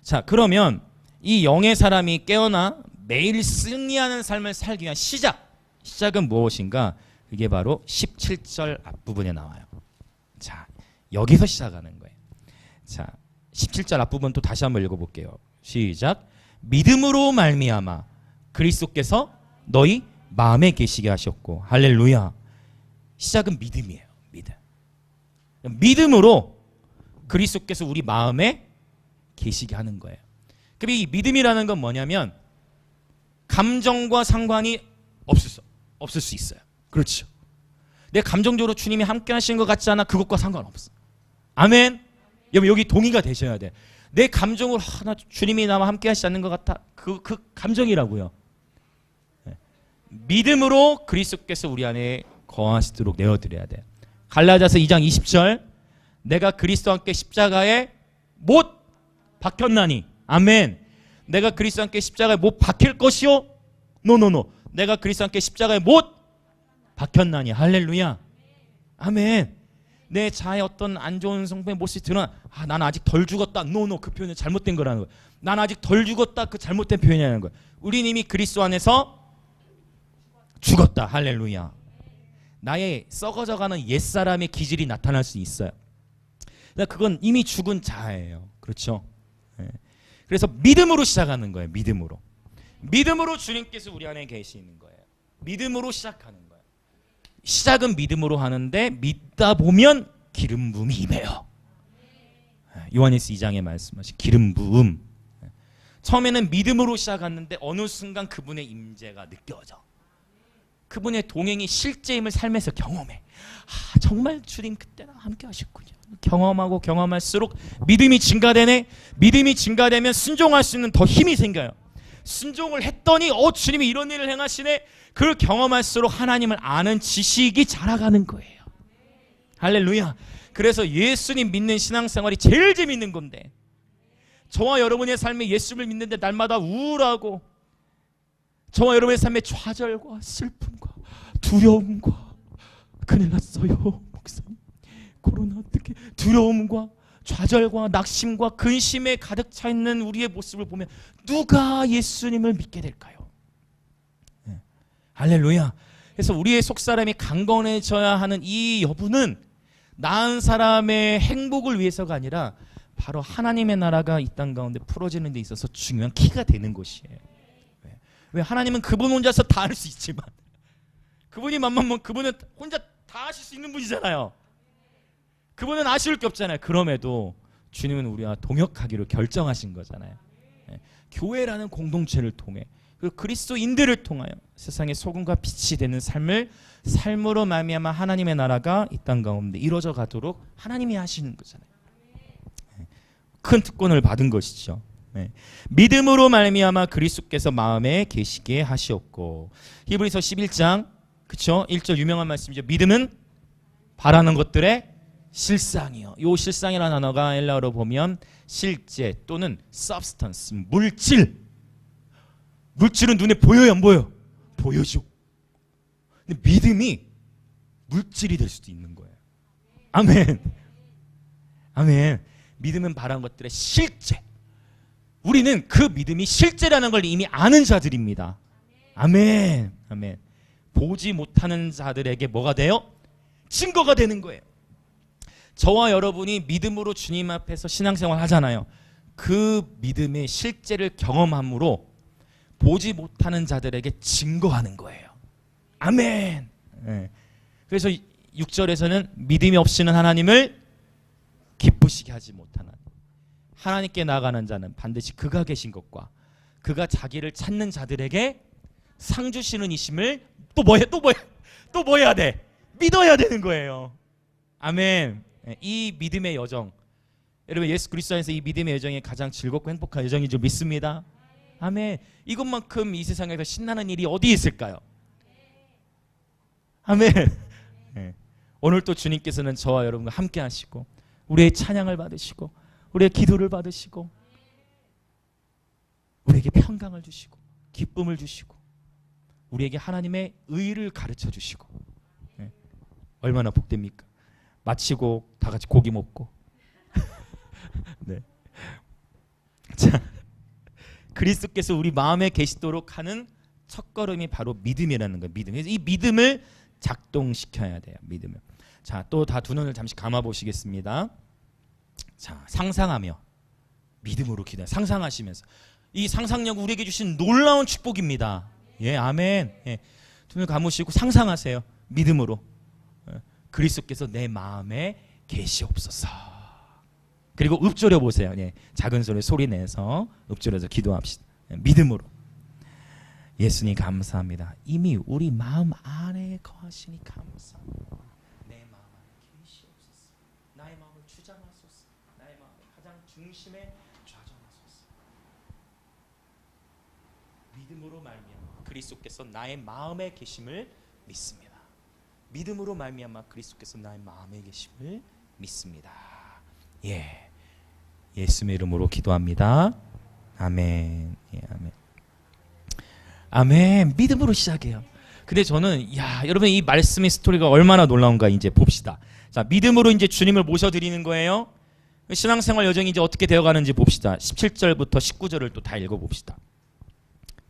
자, 그러면 이 영의 사람이 깨어나 매일 승리하는 삶을 살기 위한 시작은 무엇인가? 그게 바로 17절 앞부분에 나와요. 자, 여기서 시작하는 거예요. 자, 17절 앞부분 또 다시 한번 읽어볼게요. 시작. 믿음으로 말미암아 그리스도께서 너희 마음에 계시게 하셨고. 할렐루야. 시작은 믿음이에요. 믿음으로 그리스도께서 우리 마음에 계시게 하는 거예요. 그럼 이 믿음이라는 건 뭐냐면 감정과 상관이 없을 수 있어요. 그렇죠. 내 감정적으로 주님이 함께 하시는 것 같지 않아? 그것과 상관없어. 아멘. 여기 동의가 되셔야 돼. 내 감정으로 나 주님이 나와 함께 하시지 않는 것 같아. 그 감정이라고요. 믿음으로 그리스도께서 우리 안에 거하시도록 내어드려야 돼. 갈라디아서 2장 20절. 내가 그리스도와 함께 십자가에 못 박혔나니. 아멘. 내가 그리스도와 함께 십자가에 못 박힐 것이요? 노노노. 내가 그리스도와 함께 십자가에 못 박혔나니. 할렐루야. 아멘. 내 자의 어떤 안 좋은 성품의 모습이 드러나. 나는 아직 덜 죽었다. 노노. 그 표현은 잘못된 거라는 거야. 나는 아직 덜 죽었다. 그 잘못된 표현이라는 거야. 우리는 이미 그리스도 안에서 죽었다. 할렐루야. 나의 썩어져가는 옛사람의 기질이 나타날 수 있어요. 그건 이미 죽은 자예요. 그렇죠? 그래서 믿음으로 시작하는 거예요. 믿음으로 주님께서 우리 안에 계시는 거예요. 믿음으로 시작하는 거예요. 시작은 믿음으로 하는데 믿다 보면 기름 부음이 임해요. 요한일서 2장에 말씀하신 기름 부음. 처음에는 믿음으로 시작하는데 어느 순간 그분의 임재가 느껴져. 그분의 동행이 실제임을 삶에서 경험해. 정말 주님 그때 나와 함께 하셨군요. 경험하고 경험할수록 믿음이 증가되네. 믿음이 증가되면 순종할 수 있는 더 힘이 생겨요. 순종을 했더니 주님이 이런 일을 행하시네. 그걸 경험할수록 하나님을 아는 지식이 자라가는 거예요. 할렐루야. 그래서 예수님 믿는 신앙생활이 제일 재밌는 건데, 저와 여러분의 삶에 예수를 믿는데 날마다 우울하고, 저와 여러분의 삶에 좌절과 슬픔과 두려움과 큰일 났어요 목사님, 코로나 어떻게, 두려움과 좌절과 낙심과 근심에 가득 차 있는 우리의 모습을 보면 누가 예수님을 믿게 될까요? 할렐루야. 그래서 우리의 속사람이 강건해져야 하는 이 여부는 나은 사람의 행복을 위해서가 아니라 바로 하나님의 나라가 이 땅 가운데 풀어지는 데 있어서 중요한 키가 되는 것이에요. 왜? 하나님은 그분 혼자서 다 할 수 있지만, 그분이 맘만 그분은 혼자 다 하실 수 있는 분이잖아요. 그분은 아쉬울 게 없잖아요. 그럼에도 주님은 우리와 동역하기로 결정하신 거잖아요. 교회라는 공동체를 통해, 그리고 그리스도인들을 통하여 세상의 소금과 빛이 되는 삶으로 말미암아 하나님의 나라가 이 땅 가운데 이루어져 가도록 하나님이 하시는 거잖아요. 큰 특권을 받은 것이죠. 믿음으로 말미암아 그리스도께서 마음에 계시게 하시었고. 히브리서 11장 그렇죠? 1절 유명한 말씀이죠. 믿음은 바라는 것들의 실상이요. 이 실상이라는 단어가 헬라어로 보면 실제 또는 substance, 물질은 눈에 보여요, 안 보여요? 보여죠. 근데 믿음이 물질이 될 수도 있는 거예요. 아멘. 믿음은 바라는 것들의 실제. 우리는 그 믿음이 실제라는 걸 이미 아는 자들입니다. 아멘. 보지 못하는 자들에게 뭐가 돼요? 증거가 되는 거예요. 저와 여러분이 믿음으로 주님 앞에서 신앙생활 하잖아요. 그 믿음의 실제를 경험함으로 보지 못하는 자들에게 증거하는 거예요. 아멘. 그래서 6절에서는 믿음이 없이는 하나님을 기쁘시게 하지 못하는, 하나님께 나아가는 자는 반드시 그가 계신 것과 그가 자기를 찾는 자들에게 상 주시는 이심을 또 뭐 해야 돼? 믿어야 되는 거예요. 아멘. 이 믿음의 여정, 여러분 예수 그리스도 안에서 이 믿음의 여정이 가장 즐겁고 행복한 여정인 줄 믿습니다. 아멘. 이것만큼 이 세상에서 신나는 일이 어디 있을까요? 아멘. 오늘 또 주님께서는 저와 여러분과 함께 하시고 우리의 찬양을 받으시고 우리의 기도를 받으시고 우리에게 평강을 주시고 기쁨을 주시고 우리에게 하나님의 의를 가르쳐 주시고 네. 얼마나 복됩니까? 마치고 다 같이 고기 먹고 네. 자, 그리스도께서 우리 마음에 계시도록 하는 첫걸음이 바로 믿음이라는 거예요. 믿음. 그래서 이 믿음을 작동시켜야 돼요. 믿음을. 자, 또 다 두 눈을 잠시 감아 보시겠습니다. 자, 상상하며 믿음으로 기도해. 상상하시면서 이 상상력 우리에게 주신 놀라운 축복입니다. 예, 아멘. 예. 두 눈 감으시고 상상하세요. 믿음으로. 그리스도께서 내 마음에 계시옵소서. 그리고 읊조려 보세요. 예, 작은 소리 내서 읊조려서 기도합시다. 예, 믿음으로. 예수님 감사합니다. 이미 우리 마음 안에 거하시니 감사합니다. 내 마음 안에 계시옵소서. 나의 마음을 주장하소서. 나의 마음의 가장 중심에 좌정하소서. 믿음으로 말미암아 그리스도께서 나의 마음에 계심을 믿습니다. 믿음으로 말미암아 그리스도께서 나의 마음에 계심을 믿습니다. 예, 예수의 이름으로 기도합니다. 아멘. 예, 아멘. 아멘. 믿음으로 시작해요. 근데 저는 여러분 이 말씀의 스토리가 얼마나 놀라운가 이제 봅시다. 자, 믿음으로 이제 주님을 모셔드리는 거예요. 신앙생활 여정이 이제 어떻게 되어가는지 봅시다. 17절부터 19절을 또 다 읽어봅시다.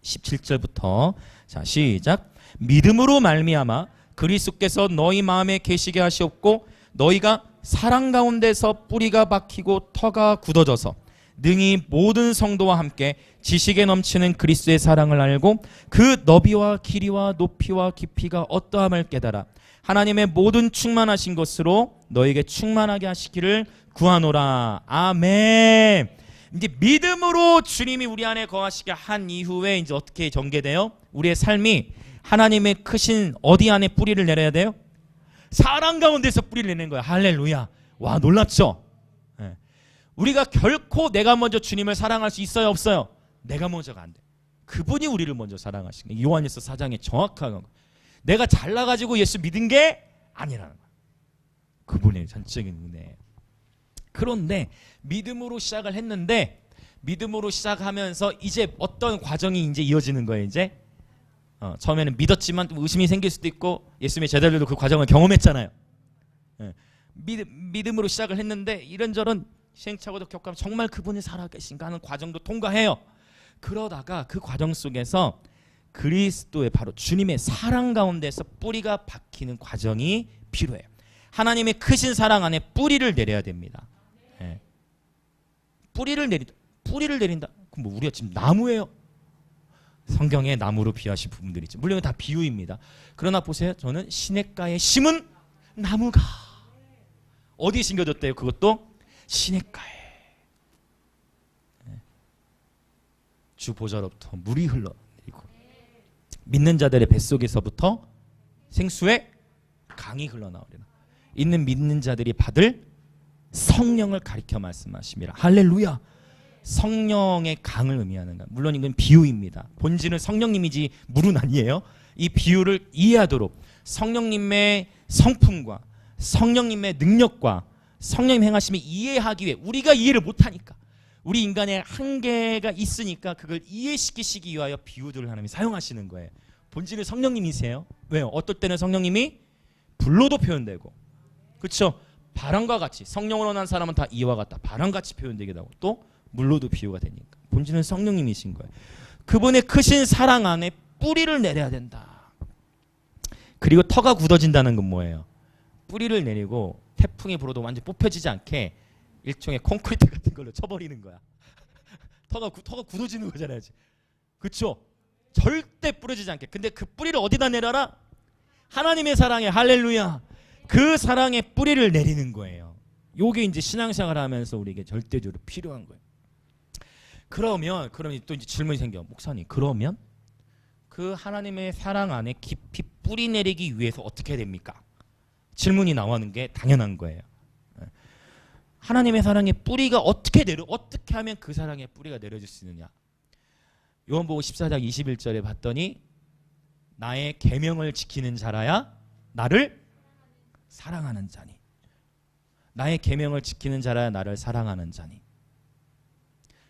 17절부터 자 시작. 믿음으로 말미암아 그리스도께서 너희 마음에 계시게 하시옵고 너희가 사랑 가운데서 뿌리가 박히고 터가 굳어져서 능히 모든 성도와 함께 지식에 넘치는 그리스도의 사랑을 알고 그 너비와 길이와 높이와 깊이가 어떠함을 깨달아 하나님의 모든 충만하신 것으로 너에게 충만하게 하시기를 구하노라. 아멘. 이제 믿음으로 주님이 우리 안에 거하시게 한 이후에 이제 어떻게 전개돼요? 우리의 삶이 하나님의 크신 어디 안에 뿌리를 내려야 돼요? 사랑 가운데서 뿌리를 내는 거야. 할렐루야. 와, 놀랍죠? 네. 우리가 결코 내가 먼저 주님을 사랑할 수 있어요, 없어요? 내가 먼저가 안 돼. 그분이 우리를 먼저 사랑하신 거예요. 요한일서 4장에 정확한 거. 내가 잘나가지고 예수 믿은 게 아니라는 거야. 그분의 전적인 은혜. 그런데 믿음으로 시작을 했는데 믿음으로 시작하면서 이제 어떤 과정이 이제 이어지는 거예요. 이제 처음에는 믿었지만 또 의심이 생길 수도 있고 예수님의 제자들도 그 과정을 경험했잖아요. 예. 믿음으로 시작을 했는데 이런저런 시행착오도 겪으면 정말 그분이 살아계신가 하는 과정도 통과해요. 그러다가 그 과정 속에서 그리스도의 바로 주님의 사랑 가운데서 뿌리가 박히는 과정이 필요해요. 하나님의 크신 사랑 안에 뿌리를 내려야 됩니다. 예. 뿌리를 내린다. 그럼 뭐 우리가 지금 나무예요? 성경에 나무로 비유하신 부분들이 있죠. 물론 다 비유입니다. 그러나 보세요. 저는 시냇가에 심은 나무가 어디에 심겨졌대요? 그것도 시냇가에. 주 보좌로부터 물이 흘러내리고 믿는 자들의 뱃속에서부터 생수의 강이 흘러나오리라. 있는 믿는 자들이 받을 성령을 가리켜 말씀하십니다. 할렐루야. 성령의 강을 의미하는 것. 물론 이건 비유입니다. 본질은 성령님이지 물은 아니에요. 이 비유를 이해하도록 성령님의 성품과 성령님의 능력과 성령님 행하심을 이해하기 위해 우리가 이해를 못하니까 우리 인간의 한계가 있으니까 그걸 이해시키시기 위하여 비유들을 하나님이 사용하시는 거예요. 본질은 성령님이세요. 왜요? 어떨 때는 성령님이 불로도 표현되고 그렇죠? 바람과 같이 성령으로 난 사람은 다 이와 같다. 바람같이 표현되기도 하고 또 물로도 비유가 되니까 본질은 성령님이신 거예요. 그분의 크신 사랑 안에 뿌리를 내려야 된다. 그리고 터가 굳어진다는 건 뭐예요? 뿌리를 내리고 태풍이 불어도 완전히 뽑혀지지 않게 일종의 콘크리트 같은 걸로 쳐버리는 거야. 터가 굳어지는 거잖아요. 그렇죠? 절대 부러지지 않게. 근데 그 뿌리를 어디다 내려라? 하나님의 사랑에 할렐루야. 그 사랑의 뿌리를 내리는 거예요. 요게 이제 신앙생활 하면서 우리에게 절대적으로 필요한 거예요. 그러면 또 이제 질문이 생겨. 목사님, 그러면 그 하나님의 사랑 안에 깊이 뿌리 내리기 위해서 어떻게 됩니까? 질문이 나오는 게 당연한 거예요. 하나님의 사랑의 뿌리가 어떻게 하면 그 사랑의 뿌리가 내려질 수 있느냐? 요한복음 14장 21절에 봤더니 나의 계명을 지키는 자라야 나를 사랑하는 자니. 나의 계명을 지키는 자라야 나를 사랑하는 자니.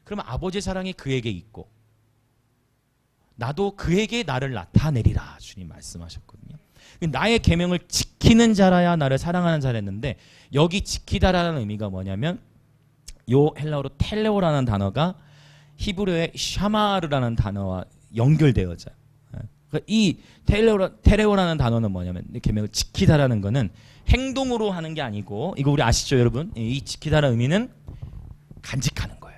그러면 아버지의 사랑이 그에게 있고 나도 그에게 나를 나타내리라 주님 말씀하셨거든요. 나의 계명을 지키는 자라야 나를 사랑하는 자랬는데 여기 지키다라는 의미가 뭐냐면 요 헬라어로 텔레오라는 단어가 히브리어의 샤마르라는 단어와 연결되어져요. 그러니까 이 텔레오라는 단어는 뭐냐면 계명을 지키다라는 거는 행동으로 하는 게 아니고 이거 우리 아시죠 여러분? 이 지키다라는 의미는 간직하는 거예요.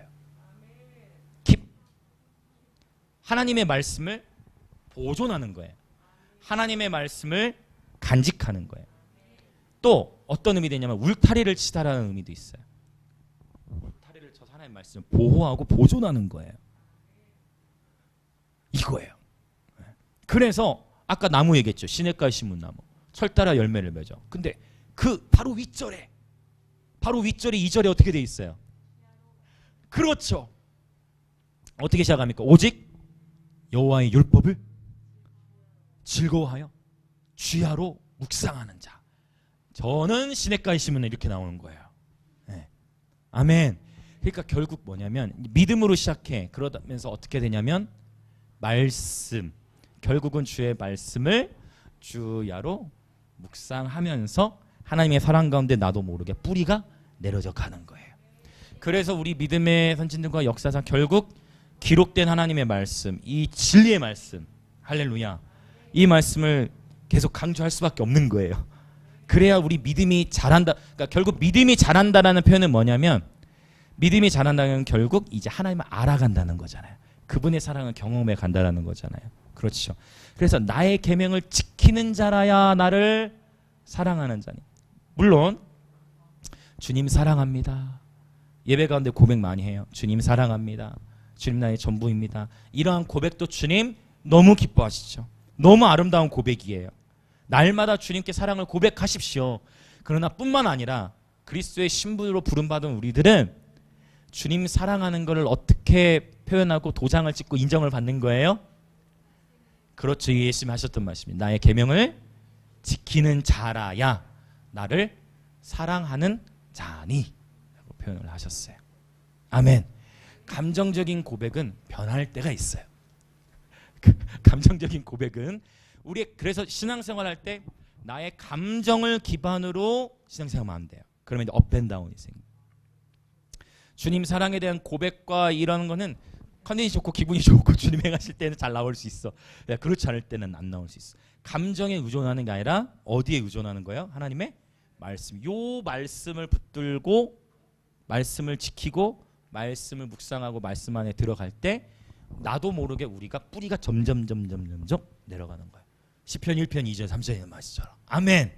하나님의 말씀을 보존하는 거예요. 하나님의 말씀을 간직하는 거예요. 또 어떤 의미 되냐면 울타리를 치다라는 의미도 있어요. 울타리를 쳐서 하나님의 말씀을 보호하고 보존하는 거예요. 이거예요. 그래서 아까 나무 얘기했죠. 시냇가에 심은 나무. 철 따라 열매를 맺어. 근데 그 바로 윗절에 2절에 어떻게 돼 있어요? 그렇죠. 어떻게 시작합니까? 오직 여호와의 율법을 즐거워하여 주야로 묵상하는 자. 저는 시냇가에 심은 이렇게 나오는 거예요. 네. 아멘. 그러니까 결국 뭐냐면 믿음으로 시작해. 그러면서 어떻게 되냐면 말씀. 결국은 주의 말씀을 주야로 묵상하면서 하나님의 사랑 가운데 나도 모르게 뿌리가 내려져 가는 거예요. 그래서 우리 믿음의 선진들과 역사상 결국 기록된 하나님의 말씀, 이 진리의 말씀, 할렐루야, 이 말씀을 계속 강조할 수밖에 없는 거예요. 그래야 우리 믿음이 자란다. 그러니까 결국 믿음이 자란다라는 표현은 뭐냐면 믿음이 자란다는 건 결국 이제 하나님을 알아간다는 거잖아요. 그분의 사랑을 경험해 간다라는 거잖아요. 그렇죠. 그래서 나의 계명을 지키는 자라야 나를 사랑하는 자니. 물론 주님 사랑합니다. 예배 가운데 고백 많이 해요. 주님 사랑합니다. 주님 나의 전부입니다. 이러한 고백도 주님 너무 기뻐하시죠. 너무 아름다운 고백이에요. 날마다 주님께 사랑을 고백하십시오. 그러나 뿐만 아니라 그리스도의 신부로 부름받은 우리들은 주님 사랑하는 것을 어떻게 표현하고 도장을 찍고 인정을 받는 거예요? 그렇죠. 예수님 하셨던 말씀입니다. 나의 계명을 지키는 자라야 나를 사랑하는 자니 라고 표현을 하셨어요. 아멘. 감정적인 고백은 변할 때가 있어요. 감정적인 고백은 우리 그래서 신앙생활 할 때 나의 감정을 기반으로 신앙생활하면 안 돼요. 그러면 이제 업앤다운이 생겨요. 주님 사랑에 대한 고백과 이런 거는 컨디션이 좋고 기분이 좋고 주님 행하실 때는 잘 나올 수 있어. 그렇지 않을 때는 안 나올 수 있어. 감정에 의존하는 게 아니라 어디에 의존하는 거예요? 하나님의 말씀. 요 말씀을 붙들고 말씀을 지키고 말씀을 묵상하고 말씀 안에 들어갈 때 나도 모르게 우리가 뿌리가 점점 내려가는 거예요. 시편 1편 2절 3절의 말씀처럼. 아멘.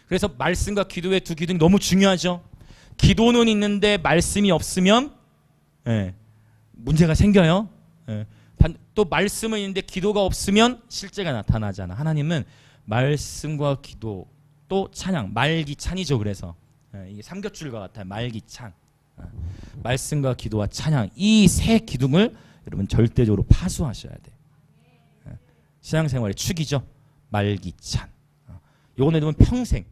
그래서 말씀과 기도의 두 기둥이 너무 중요하죠. 기도는 있는데 말씀이 없으면 문제가 생겨요. 또 말씀은 있는데 기도가 없으면 실제가 나타나잖아. 하나님은 말씀과 기도 또 찬양, 말기찬이죠. 그래서 이게 삼겹줄과 같아요. 말기찬. 말씀과 기도와 찬양, 이 세 기둥을 여러분 절대적으로 파수하셔야 돼요. 신앙생활의 축이죠. 말기찬. 요거는 여러분 평생.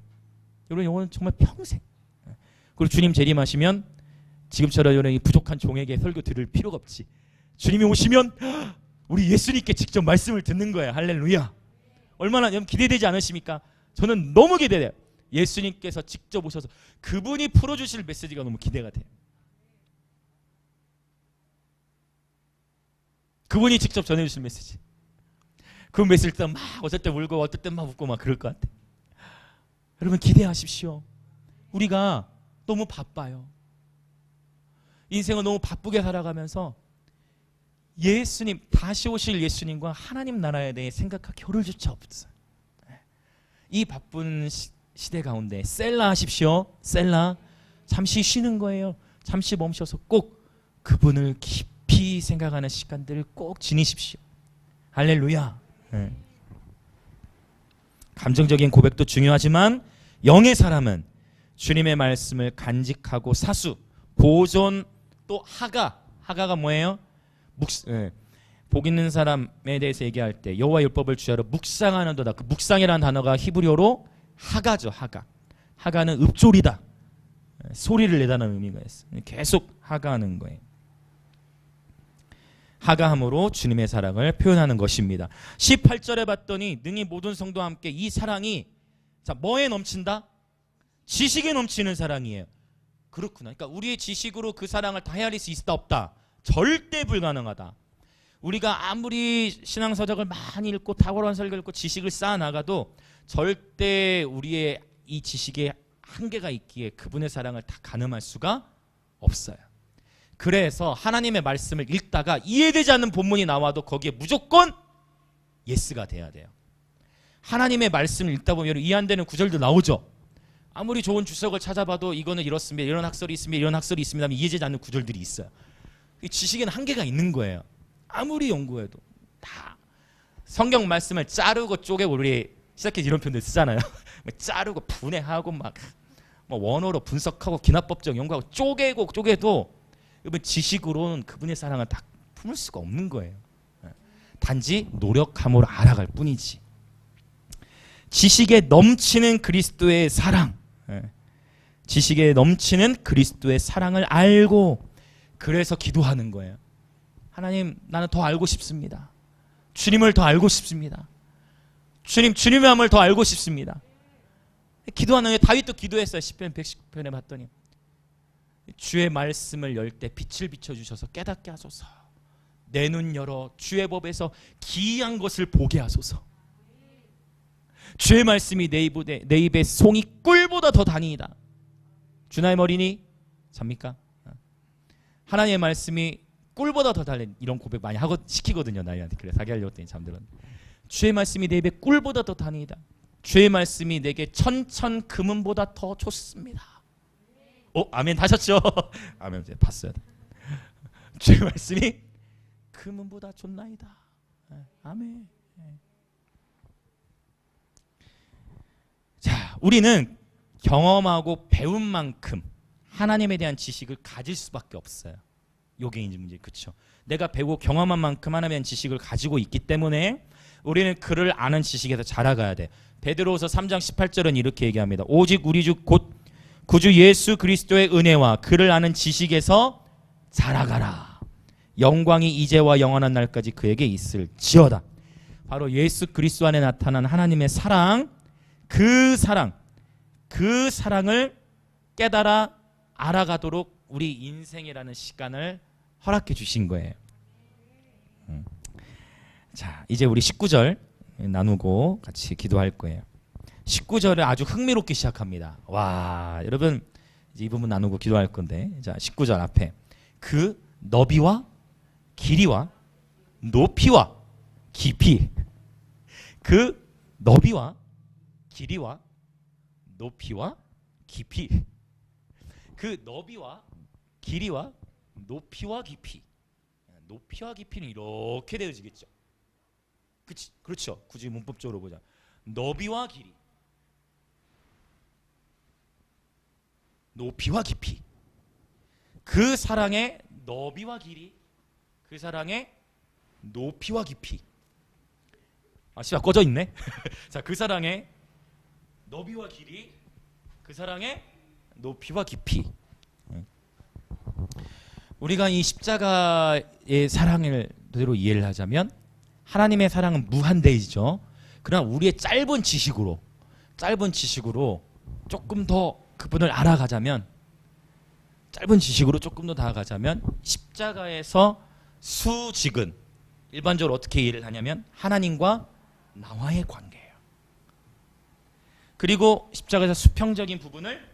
여러분 요거는 정말 평생. 그리고 주님 재림하시면 지금처럼 여러분 부족한 종에게 설교 들을 필요가 없지. 주님이 오시면 우리 예수님께 직접 말씀을 듣는 거예요. 할렐루야. 얼마나 여러분 기대되지 않으십니까? 저는 너무 기대돼요. 예수님께서 직접 오셔서 그분이 풀어주실 메시지가 너무 기대가 돼요. 그분이 직접 전해주실 메시지. 그 메시지 때 막 어떨 때 울고 어떨 때 막 웃고 막 그럴 것 같아. 여러분 기대하십시오. 우리가 너무 바빠요. 인생을 너무 바쁘게 살아가면서 예수님, 다시 오실 예수님과 하나님 나라에 대해 생각할 겨를조차 없어요. 이 바쁜 시대 가운데 셀라 하십시오. 셀라. 잠시 쉬는 거예요. 잠시 멈춰서 꼭 그분을 깊이 생각하는 시간들을 꼭 지니십시오. 할렐루야. 감정적인 고백도 중요하지만 영의 사람은 주님의 말씀을 간직하고 사수, 보존, 또 하가가 뭐예요? 복 있는 사람에 대해서 얘기할 때 여호와 율법을 주야로 묵상하는도다. 그 묵상이라는 단어가 히브리어로 하가죠. 하가는 읊조리다. 소리를 내다는 의미가 있어요. 계속 하가하는 거예요. 하가함으로 주님의 사랑을 표현하는 것입니다. 18절에 봤더니 능히 모든 성도와 함께 이 사랑이 자 뭐에 넘친다? 지식에 넘치는 사랑이에요. 그렇구나. 그러니까 우리의 지식으로 그 사랑을 다 헤아릴 수 있다 없다? 절대 불가능하다. 우리가 아무리 신앙서적을 많이 읽고 탁월한 설교를 읽고 지식을 쌓아나가도 절대 우리의 이 지식에 한계가 있기에 그분의 사랑을 다 가늠할 수가 없어요. 그래서 하나님의 말씀을 읽다가 이해되지 않는 본문이 나와도 거기에 무조건 예스가 돼야 돼요. 하나님의 말씀을 읽다 보면 이해 안 되는 구절도 나오죠. 아무리 좋은 주석을 찾아봐도 이거는 이렇습니다. 이런 학설이 있습니다. 이런 학설이 있습니다. 하면 이해되지 않는 구절들이 있어요. 지식에는 한계가 있는 거예요. 아무리 연구해도 다 성경 말씀을 자르고 쪼개고 우리 시작해서 이런 표현들 쓰잖아요. 자르고 분해하고 막 원어로 분석하고 기납법적 연구하고 쪼개도 여러분 지식으로는 그분의 사랑을 다 품을 수가 없는 거예요. 단지 노력함으로 알아갈 뿐이지. 지식에 넘치는 그리스도의 사랑, 지식에 넘치는 그리스도의 사랑을 알고 그래서 기도하는 거예요. 하나님, 나는 더 알고 싶습니다. 주님을 더 알고 싶습니다. 주님의 마음을 더 알고 싶습니다. 기도하는 다윗도 기도했어요. 시편 119편에 봤더니 주의 말씀을 열 때 빛을 비춰주셔서 깨닫게 하소서. 내 눈 열어 주의 법에서 기이한 것을 보게 하소서. 주의 말씀이 내 입에 송이 꿀보다 더 다니이다. 주나의 머리니 잡니까? 하나님의 말씀이 꿀보다 더 달린 이런 고백 많이 시키거든요. 나이한테. 그래 사귀하려고 했더니 잠들었는데 주의 말씀이 내 입에 꿀보다 더 다니이다. 주의 말씀이 내게 천천 금은보다 더 좋습니다. 아멘 하셨죠? 아멘. 이제 봤어요. 주의 말씀이 금은보다 좋나이다. 아멘. 자, 우리는 경험하고 배운 만큼 하나님에 대한 지식을 가질 수밖에 없어요. 요게 이제 문제, 그렇죠? 내가 배우고 경험한 만큼 하나님에 대한 지식을 가지고 있기 때문에 우리는 그를 아는 지식에서 자라가야 돼. 베드로후서 3장 18절은 이렇게 얘기합니다. 오직 우리 주 곧 구주 예수 그리스도의 은혜와 그를 아는 지식에서 자라가라. 영광이 이제와 영원한 날까지 그에게 있을지어다. 바로 예수 그리스도 안에 나타난 하나님의 사랑, 그 사랑을 깨달아 알아가도록 우리 인생이라는 시간을 허락해 주신 거예요. 자, 이제 우리 19절 나누고 같이 기도할 거예요. 19절을 아주 흥미롭게 시작합니다. 와, 여러분 이제 이 부분 나누고 기도할 건데, 자 19절 앞에 그 너비와 길이와 높이와 깊이, 그 너비와 길이와 높이와 깊이, 그 너비와 길이와 높이와 깊이. 높이와 깊이는 이렇게 되어지겠죠. 그렇죠. 굳이 문법적으로 보자. 너비와 길이, 높이와 깊이, 그 사랑의 너비와 길이, 그 사랑의 높이와 깊이. 씨발 꺼져 있네. 자, 그 사랑의 너비와 길이, 그 사랑의 높이와 깊이. 우리가 이 십자가의 사랑을 그대로 이해를 하자면 하나님의 사랑은 무한대이죠. 그러나 우리의 짧은 지식으로 조금 더 그분을 알아가자면, 짧은 지식으로 조금 더 나아가자면 십자가에서 수직은 일반적으로 어떻게 이해를 하냐면 하나님과 나와의 관계예요. 그리고 십자가에서 수평적인 부분을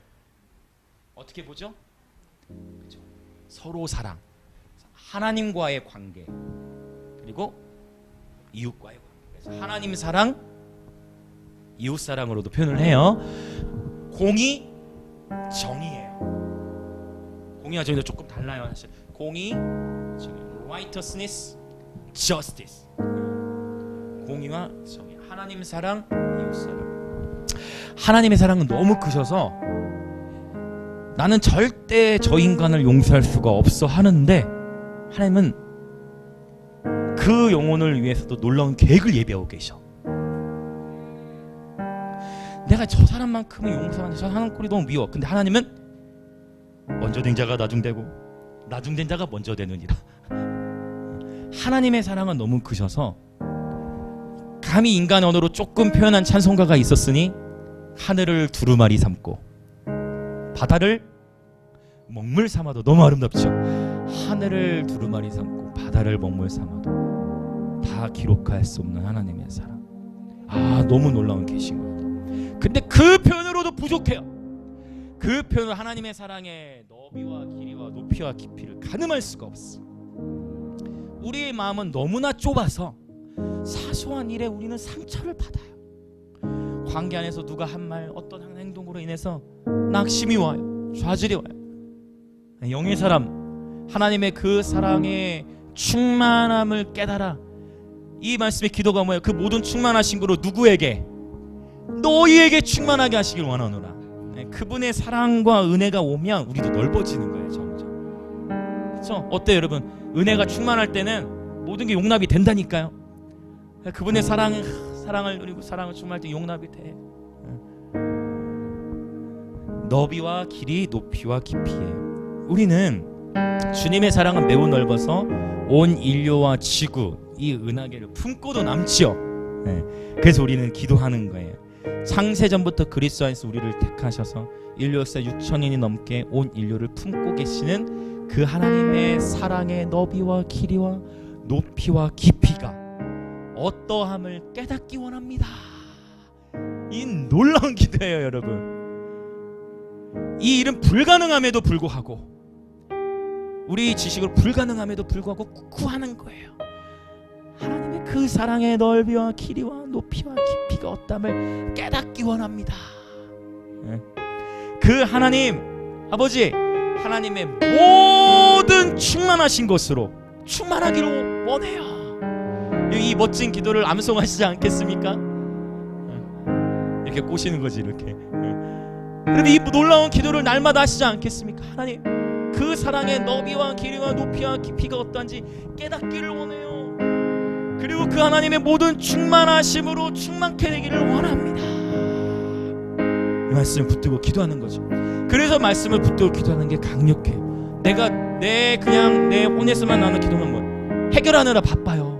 어떻게 보죠? 그렇죠. 서로 사랑, 하나님과의 관계, 그리고 이웃과의 관계. 그래서 하나님 사랑, 이웃 사랑으로도 표현을 해요. 공의, 정의예요. 공의와 정의도 조금 달라요. 사실 공의, 정의, righteousness, justice. 공의와 정의, 하나님 사랑, 이웃 사랑. 하나님의 사랑은 너무 크셔서 나는 절대 저 인간을 용서할 수가 없어 하는데 하나님은 그 영혼을 위해서도 놀라운 계획을 예비하고 계셔. 내가 저 사람만큼은 용서하는데 저 사람 꼴이 너무 미워. 근데 하나님은 먼저 된 자가 나중되고 나중된 자가 먼저 되느니라. 하나님의 사랑은 너무 크셔서 감히 인간 언어로 조금 표현한 찬송가가 있었으니 하늘을 두루마리 삼고 바다를 먹물 삼아도 너무 아름답죠. 하늘을 두루마리 삼고 바다를 먹물 삼아도 다 기록할 수 없는 하나님의 사랑. 너무 놀라운 계신 겁니다. 근데 그 표현으로도 부족해요. 그 표현은 하나님의 사랑의 너비와 길이와 높이와 깊이를 가늠할 수가 없어. 우리의 마음은 너무나 좁아서 사소한 일에 우리는 상처를 받아요. 관계 안에서 누가 한 말, 어떤 행동으로 인해서 낙심이 와요. 좌절이 와요. 영의 사람, 하나님의 그 사랑의 충만함을 깨달아. 이 말씀의 기도가 뭐예요? 그 모든 충만하신 거로 누구에게? 너희에게 충만하게 하시길 원하노라. 그분의 사랑과 은혜가 오면 우리도 넓어지는 거예요. 점점. 그렇죠? 어때요 여러분? 은혜가 충만할 때는 모든 게 용납이 된다니까요. 그분의 사랑을 누리고 사랑을 충만할 때 용납이 돼. 너비와 길이, 높이와 깊이에요. 우리는 주님의 사랑은 매우 넓어서 온 인류와 지구, 이 은하계를 품고도 남지요. 그래서 우리는 기도하는 거예요. 창세전부터 그리스도 안에서 우리를 택하셔서 인류 역사 6천년이 넘게 온 인류를 품고 계시는 그 하나님의 사랑의 너비와 길이와 높이와 깊이가 어떠함을 깨닫기 원합니다. 이 놀라운 기도예요 여러분. 이 일은 불가능함에도 불구하고, 우리 지식으로 불가능함에도 불구하고 구하는 거예요. 하나님의 그 사랑의 넓이와 길이와 높이와 깊이가 어떠함을 깨닫기 원합니다. 그 하나님 아버지, 하나님의 모든 충만하신 것으로 충만하기를 원해요. 이 멋진 기도를 암송하시지 않겠습니까? 이렇게 꼬시는 거지 이렇게. 그런데 이 놀라운 기도를 날마다 하시지 않겠습니까? 하나님 그 사랑의 너비와 길이와 높이와 깊이가 어떠한지 깨닫기를 원해요. 그리고 그 하나님의 모든 충만하심으로 충만케 되기를 원합니다. 이 말씀을 붙들고 기도하는 거죠. 그래서 말씀을 붙들고 기도하는 게 강력해요. 내가 그냥 내 혼에서만 나오는 기도는 뭐 해결하느라 바빠요.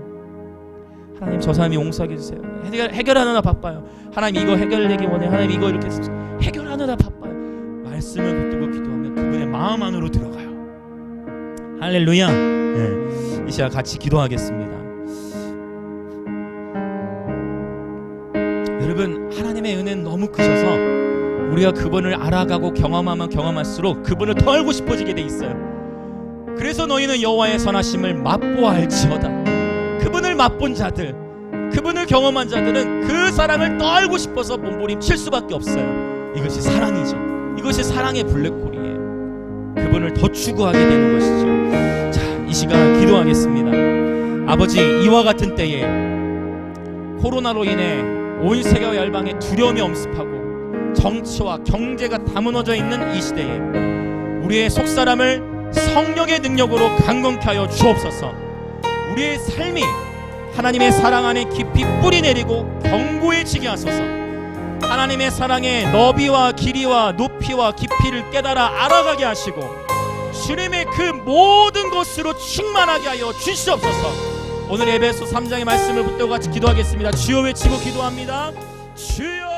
하나님 저 사람이 용서하게 해주세요. 해결하느라 바빠요. 하나님 이거 해결되기 원해. 하나님 이거 이렇게 해결하느라 바빠요. 말씀을 붙들고 기도하면 그분의 마음 안으로 들어가요. 할렐루야. 이 시간 같이 기도하겠습니다. 여러분 하나님의 은혜는 너무 크셔서 우리가 그분을 알아가고 경험하면 경험할수록 그분을 더 알고 싶어지게 돼 있어요. 그래서 너희는 여호와의 선하심을 맛보아할지어다. 그분을 맛본 자들, 그분을 경험한 자들은 그 사랑을 더 알고 싶어서 몸부림칠 수밖에 없어요. 이것이 사랑이죠. 이것이 사랑의 블랙홀이에요. 그분을 더 추구하게 되는 것이죠. 자, 이 시간 기도하겠습니다. 아버지, 이와 같은 때에 코로나로 인해 온 세계와 열방에 두려움이 엄습하고 정치와 경제가 다 무너져 있는 이 시대에 우리의 속사람을 성령의 능력으로 강건케 하여 주옵소서. 우리의 삶이 하나님의 사랑 안에 깊이 뿌리 내리고 견고해지게 하소서. 하나님의 사랑의 너비와 길이와 높이와 깊이를 깨달아 알아가게 하시고 주님의 그 모든 것으로 충만하게 하여 주시옵소서. 오늘 에베소 3장의 말씀을 붙들고 같이 기도하겠습니다. 주여 외치고 기도합니다. 주여.